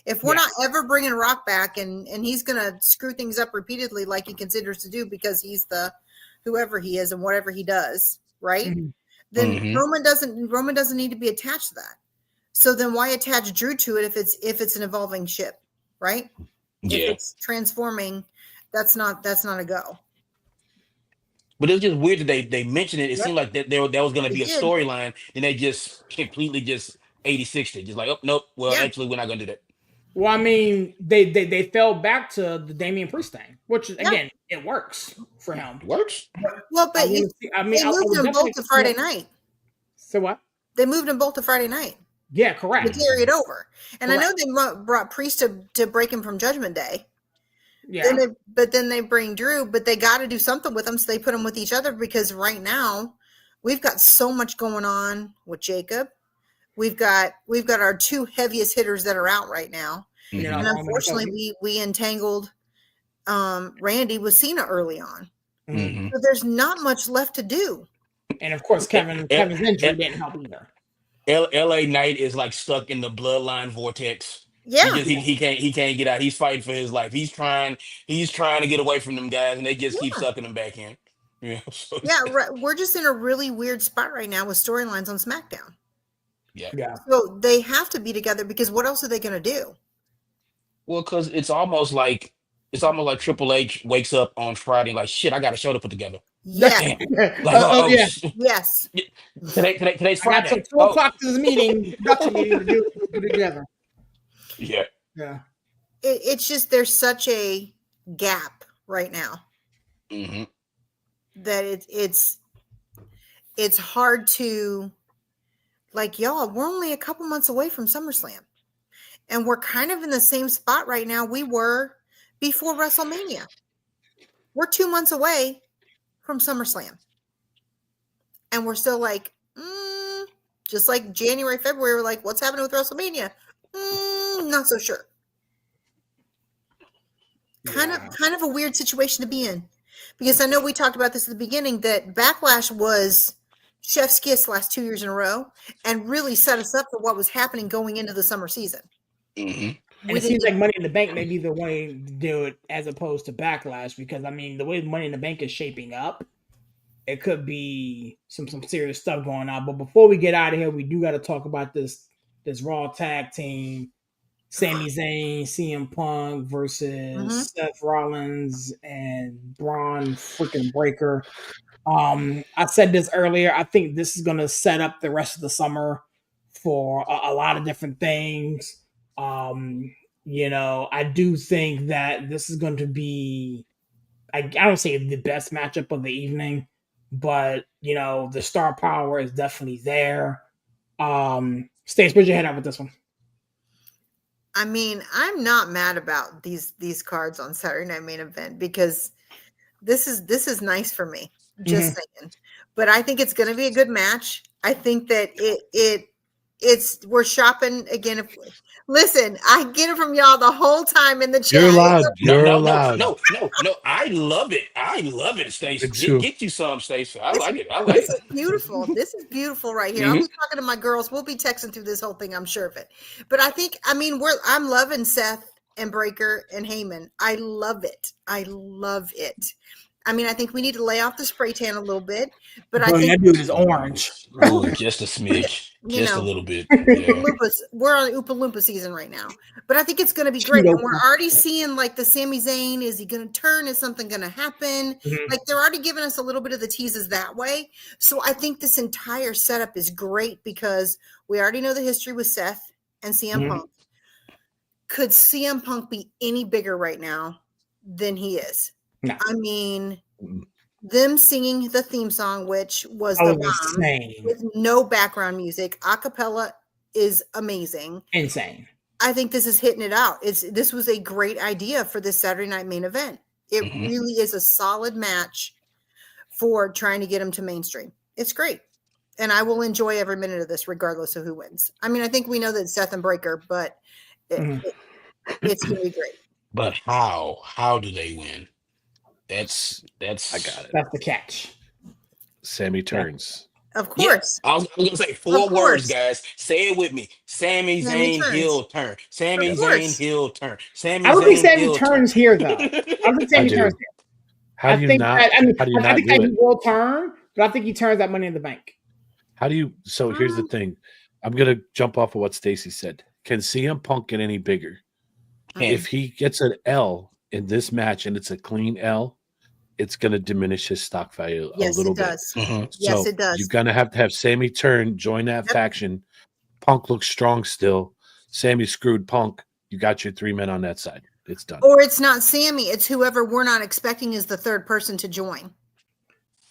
C: If we're not ever bringing Rock back and he's going to screw things up repeatedly like he considers to do because he's the whoever he is and whatever he does, right? Mm-hmm. Then Roman doesn't need to be attached to that. So then why attach Drew to it if it's an evolving ship, right?
F: Yeah.
C: If it's transforming, that's not a go.
F: But it was just weird that they mentioned it. It seemed like that was going to be a storyline, and they just completely just 80-60, just like, oh nope. Well, actually, we're not going to do that.
B: Well, I mean, they fell back to the Damian Priest thing, which again, it works for him.
F: It works.
C: Well, but they moved them both to Friday night.
B: So what?
C: They moved them both to Friday night.
B: Yeah, correct.
C: To carry it over, and correct. I know they brought Priest to break him from Judgment Day. Yeah, then they bring Drew, but they got to do something with them, so they put them with each other because right now, we've got so much going on with Jacob. We've got our two heaviest hitters that are out right now.
B: You know,
C: And unfortunately, we entangled Randy with Cena early on.
B: Mm-hmm.
C: So there's not much left to do.
B: And of course, Kevin's injury didn't help either.
F: LA Knight is like stuck in the bloodline vortex.
C: Yeah,
F: he can't get out. He's fighting for his life. He's trying to get away from them guys, and they just keep sucking him back in. Yeah,
C: right. We're just in a really weird spot right now with storylines on SmackDown.
F: Yeah.
C: So they have to be together because what else are they going to do?
F: Well, because it's almost like Triple H wakes up on Friday like, shit, I got a show to put together.
C: Yes. Yes.
F: Today's Friday.
B: I got till 2 o'clock to this meeting, production meeting to do it together.
F: Yeah.
C: It's just there's such a gap right now that it's hard to, like, y'all, we're only a couple months away from SummerSlam. And we're kind of in the same spot right now we were before WrestleMania. We're 2 months away from SummerSlam. And we're still like, just like January, February, we're like, what's happening with WrestleMania? Not so sure. Kind of a weird situation to be in. Because I know we talked about this at the beginning, that Backlash was chef's kiss last 2 years in a row and really set us up for what was happening going into the summer season.
B: And it seems like Money in the Bank may be the way to do it as opposed to Backlash, because I mean the way Money in the Bank is shaping up, it could be some serious stuff going on. But before we get out of here, we do got to talk about this Raw tag team: Sami Zayn, CM Punk versus Seth Rollins and Braun freaking Breaker. I said this earlier. I think this is going to set up the rest of the summer for a lot of different things. You know, I do think that this is going to be, I don't say the best matchup of the evening, but you know, the star power is definitely there. Stacey, where'd your head out with this one?
C: I mean, I'm not mad about these cards on Saturday Night Main Event because this is nice for me. Just saying. But I think it's going to be a good match. I think that we're shopping again. Listen, I get it from y'all the whole time in the chat.
D: You're allowed. You're allowed.
F: No. I love it, Stacey. Get you some, Stacey. I like it.
C: This is beautiful. This is beautiful right here. I'll be talking to my girls. We'll be texting through this whole thing, I'm sure of it. But I think, I mean, I'm loving Seth and Breaker and Heyman. I love it. I mean, I think we need to lay off the spray tan a little bit, but I think
B: that dude is orange.
F: Ooh, just a smidge, a little bit. Yeah.
C: We're on Oompa Loompa season right now, but I think it's going to be great. And we're already seeing like the Sami Zayn. Is he going to turn? Is something going to happen? Like they're already giving us a little bit of the teases that way. So I think this entire setup is great because we already know the history with Seth and CM Punk. Could CM Punk be any bigger right now than he is? No. I mean, them singing the theme song, which was the bomb, with no background music, a cappella, is amazing.
B: Insane.
C: I think this is hitting it out. This was a great idea for this Saturday Night Main Event. It really is a solid match for trying to get them to mainstream. It's great. And I will enjoy every minute of this, regardless of who wins. I mean, I think we know that Seth and Breaker, but it's going to be great.
F: But how? How do they win? That's
D: I got it.
B: That's the catch.
D: Sami turns.
C: Of course.
F: Yeah, I was going to say 4 words, guys. Say it with me. Sami Zayn heel turn. Sami Zayn heel turn.
B: I don't think Sami turns here, though. I don't think Sami turns here.
D: How do you not? I think
B: that he will turn, but I think he turns that Money in the Bank.
D: How do you? So here's the thing. I'm going to jump off of what Stacey said. Can CM Punk get any bigger? If he gets an L in this match and it's a clean L, it's going to diminish his stock value a little bit.
C: Yes, it does.
D: You're going to have Sami turn, join that faction. Punk looks strong still. Sami screwed Punk. You got your 3 men on that side. It's done.
C: Or it's not Sami. It's whoever we're not expecting is the third person to join.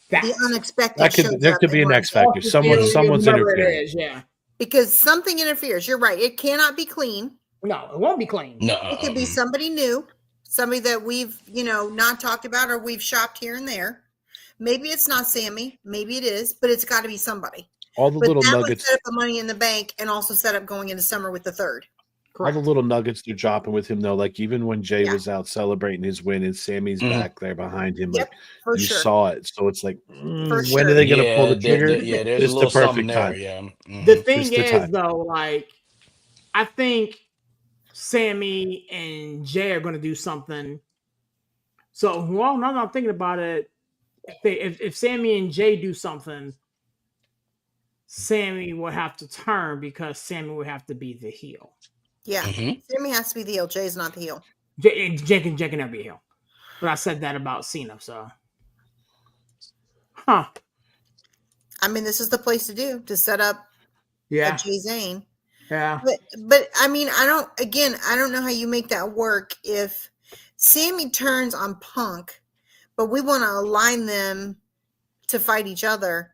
C: The unexpected.
D: There could be an X factor. Someone's interfering.
C: Because something interferes. You're right. It cannot be clean.
B: No, it won't be clean.
F: No.
C: It could be somebody new. Somebody that we've, not talked about or we've shopped here and there. Maybe it's not Sammy. Maybe it is, but it's got to be somebody.
D: All the
C: But
D: little
C: that would
D: nuggets,
C: set up a Money in the Bank and also set up going into summer with the third.
D: all the little nuggets they're dropping with him though. Like even when Jay was out celebrating his win and Sammy's back there behind him, like
C: for
D: you
C: sure.
D: saw it. So it's like,
C: For
D: when
C: sure.
D: are they going to pull the trigger?
F: There's a
D: It's
F: little
D: the
F: something
D: perfect
F: there.
D: time.
F: Yeah.
B: The thing
D: It's the
B: is,
D: time.
B: though, like I think Sammy and Jay are going to do something. So, well, now that I'm thinking about it, if Sammy and Jay do something, Sammy will have to turn because Sammy will have to be the heel.
C: Yeah, Sammy has to be the heel. Jay's not the heel.
B: Jay can never be a heel. But I said that about Cena, so. Huh.
C: I mean, this is the place to set up a Jay Zane.
B: Yeah.
C: But I mean, I don't know how you make that work if Sammy turns on Punk, but we want to align them to fight each other.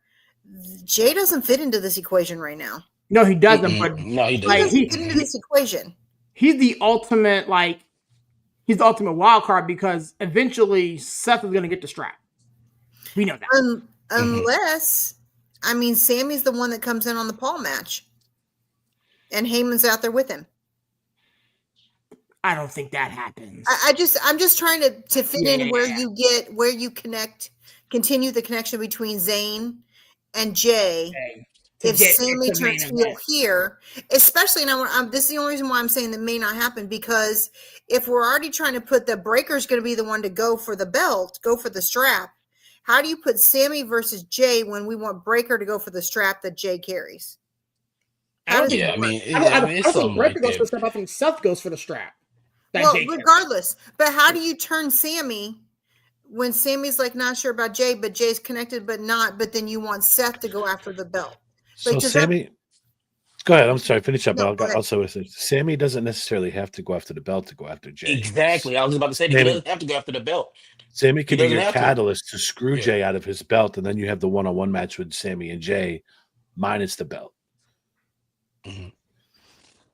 C: Jay doesn't fit into this equation right now.
B: No, he doesn't. But
F: no, he doesn't.
C: He doesn't fit into this equation.
B: He's the ultimate, he's the ultimate wild card because eventually Seth is going to get the strap. We know that.
C: Unless, I mean, Sammy's the one that comes in on the Paul match, and Heyman's out there with him.
B: I don't think that happens.
C: I'm just trying to fit in where you continue the connection between Zayn and Jay. If Sammy turns heel here, especially now, this is the only reason why I'm saying that may not happen, because if we're already trying to put the Breaker's going to be the one to go for the belt, go for the strap, how do you put Sammy versus Jay when we want Breaker to go for the strap that Jay carries?
B: I don't think Breaker goes for the strap. I think Seth goes for the strap.
C: Well, regardless, but how do you turn Sammy when Sammy's like not sure about Jay, but Jay's connected, but not, but then you want Seth to go after the belt?
D: So Sammy, go ahead. I'm sorry. Finish up. No, I'll also say Sammy doesn't necessarily have to go after the belt to go after Jay.
F: Exactly. I was about to say he doesn't have to go after the belt.
D: Sammy can be your catalyst to screw Jay out of his belt, and then you have the one-on-one match with Sammy and Jay, minus the belt.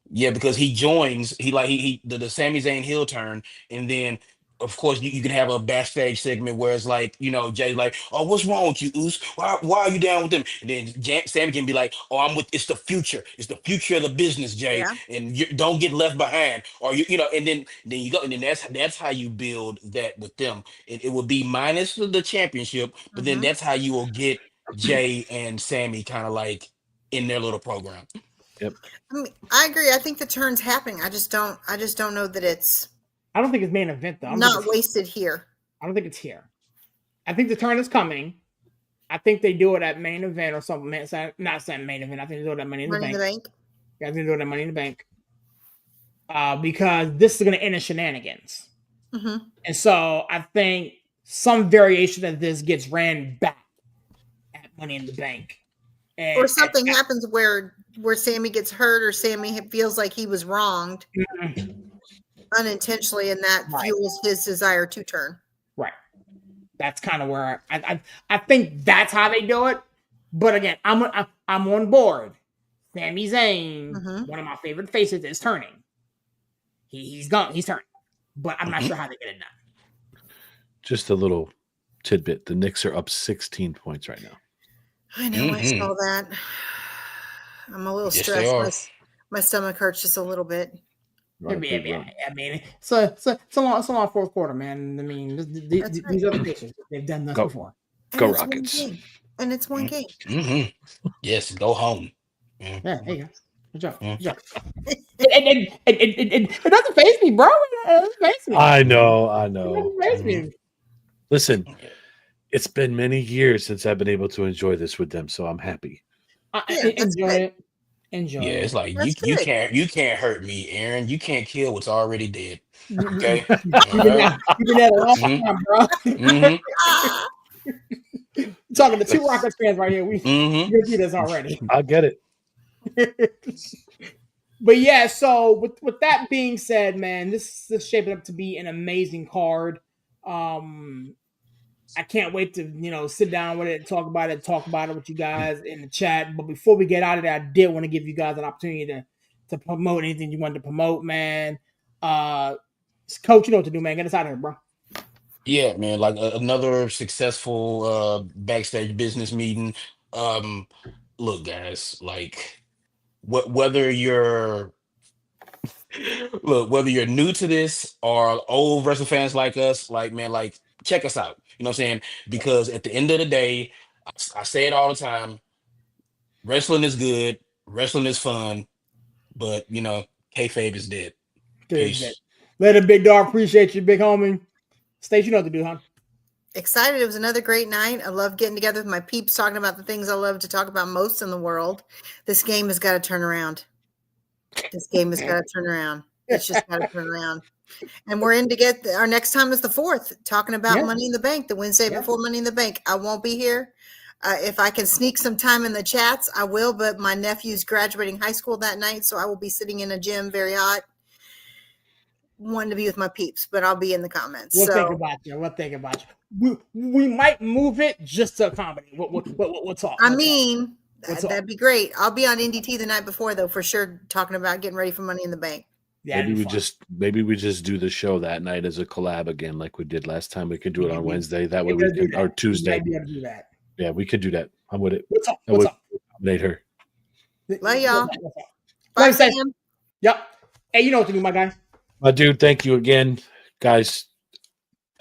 F: Yeah, because he joins. The Sami Zayn heel turn, and then of course you can have a backstage segment where it's like, Jay's like, "Oh, what's wrong with you, Oos? Why are you down with them?" And then Sami can be like, "Oh, I'm with. It's the future. It's the future of the business, Jay, and you don't get left behind." Or and then you go, and then that's how you build that with them. It would be minus the championship, but then that's how you will get Jay and Sami kind of like in their little program.
D: Yep.
C: I mean, I agree. I think the turn's happening. I just don't know that it's.
B: I don't think it's main event though.
C: Not wasted here.
B: I don't think it's here. I think the turn is coming. I think they do it at main event or something. Not saying main event. I think they do it at Money in the Bank. Yeah, I think they do it at Money in the Bank. Because this is going to end in shenanigans. And so I think some variation of this gets ran back at Money in the Bank.
C: Or something happens where Sammy gets hurt or Sammy feels like he was wronged unintentionally, and that fuels his desire to turn. Right.
B: That's kind of where I think that's how they do it. But again, I'm on board. Sami Zayn, one of my favorite faces, is turning. He's turning. But I'm not sure how they get it done.
D: Just a little tidbit. The Knicks are up 16 points right now.
C: I know. I saw that. I'm a little stressed. My stomach hurts just a little bit.
B: I mean, so it's a long fourth quarter, man. I mean, these other pitchers, they've done this before.
D: Go Rockets!
C: And it's one game.
F: Yes, go home.
B: Yeah, there you go. Good job. Good job. It doesn't faze me, bro. It doesn't faze me.
D: I know.
B: It doesn't faze me.
D: Listen, it's been many years since I've been able to enjoy this with them, so I'm happy.
B: Enjoy it.
F: Yeah, it's like you can't hurt me, Aaron. You can't kill what's already dead. Okay,
B: you've been at a long time, bro. Talking to two Rockets fans right here. We do this already.
D: I get it.
B: But yeah, so with that being said, man, this is shaping up to be an amazing card. I can't wait to, sit down with it and talk about it with you guys in the chat. But before we get out of there, I did want to give you guys an opportunity to promote anything you wanted to promote, man. Coach, you know what to do, man. Get us out of here, bro.
F: Yeah, man, like another successful backstage business meeting. Um, Look, guys, like whether you're whether you're new to this or old wrestling fans like us, like man, like check us out. You know what I'm saying? Because at the end of the day, I say it all the time. Wrestling is good, wrestling is fun, but kayfabe is dead.
B: There's that.
F: Peace.
B: Later, big dog. Appreciate you, big homie. Stacey, you know what to do, huh?
C: Excited. It was another great night. I love getting together with my peeps, talking about the things I love to talk about most in the world. This game has got to turn around. This game has got to turn around. It's just got to turn around. And we're in to get our next time is the 4th, talking about Money in the Bank, the Wednesday before Money in the Bank. I won't be here. If I can sneak some time in the chats, I will, but my nephew's graduating high school that night, so I will be sitting in a gym, very hot, wanting to be with my peeps, but I'll be in the comments.
B: We'll think about you. We'll think about you. We might move it just to accommodate. We'll talk.
C: I mean, that'd be great. I'll be on NDT the night before, though, for sure, talking about getting ready for Money in the Bank.
B: Yeah,
D: maybe we just do the show that night as a collab again, like we did last time. We could do it on Wednesday. That way we can, or Tuesday.
B: We gotta do that.
D: Yeah, we could do that. I'm with it.
B: What's up?
D: That would accommodate her.
C: Love y'all.
B: Bye, Sam. Yep. Hey, you know what to do, my guy.
D: My dude, thank you again, guys.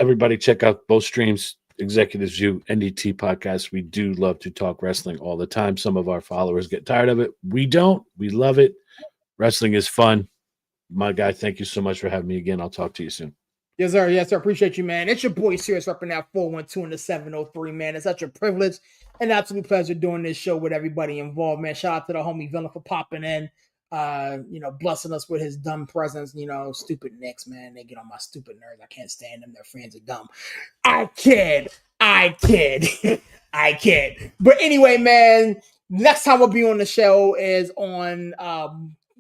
D: Everybody, check out both streams. Executives View, NDT podcast. We do love to talk wrestling all the time. Some of our followers get tired of it. We don't. We love it. Wrestling is fun. My guy, thank you so much for having me again. I'll talk to you soon.
B: Yes, sir. Yes, sir. Appreciate you, man. It's your boy, Serious, repping that 412 and the 703, man. It's such a privilege and absolute pleasure doing this show with everybody involved, man. Shout out to the homie Villain for popping in, blessing us with his dumb presence. Stupid Knicks, man. They get on my stupid nerves. I can't stand them. Their fans are dumb. I kid. I kid. But anyway, man, next time we'll be on the show is on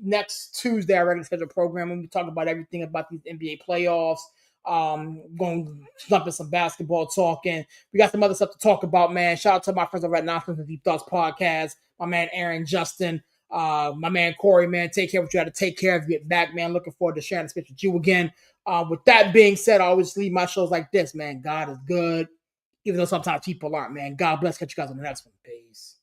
B: next Tuesday, our regular scheduled program, when we talk about everything about these NBA playoffs. Going to jump in some basketball talking. We got some other stuff to talk about, man. Shout out to my friends over at Nonsense and Deep Thoughts Podcast. My man Aaron, Justin, my man Corey, man. Take care of what you got to take care of. Get back, man. Looking forward to sharing this with you again. With that being said, I always leave my shows like this, man. God is good, even though sometimes people aren't, man. God bless. Catch you guys on the next one. Peace.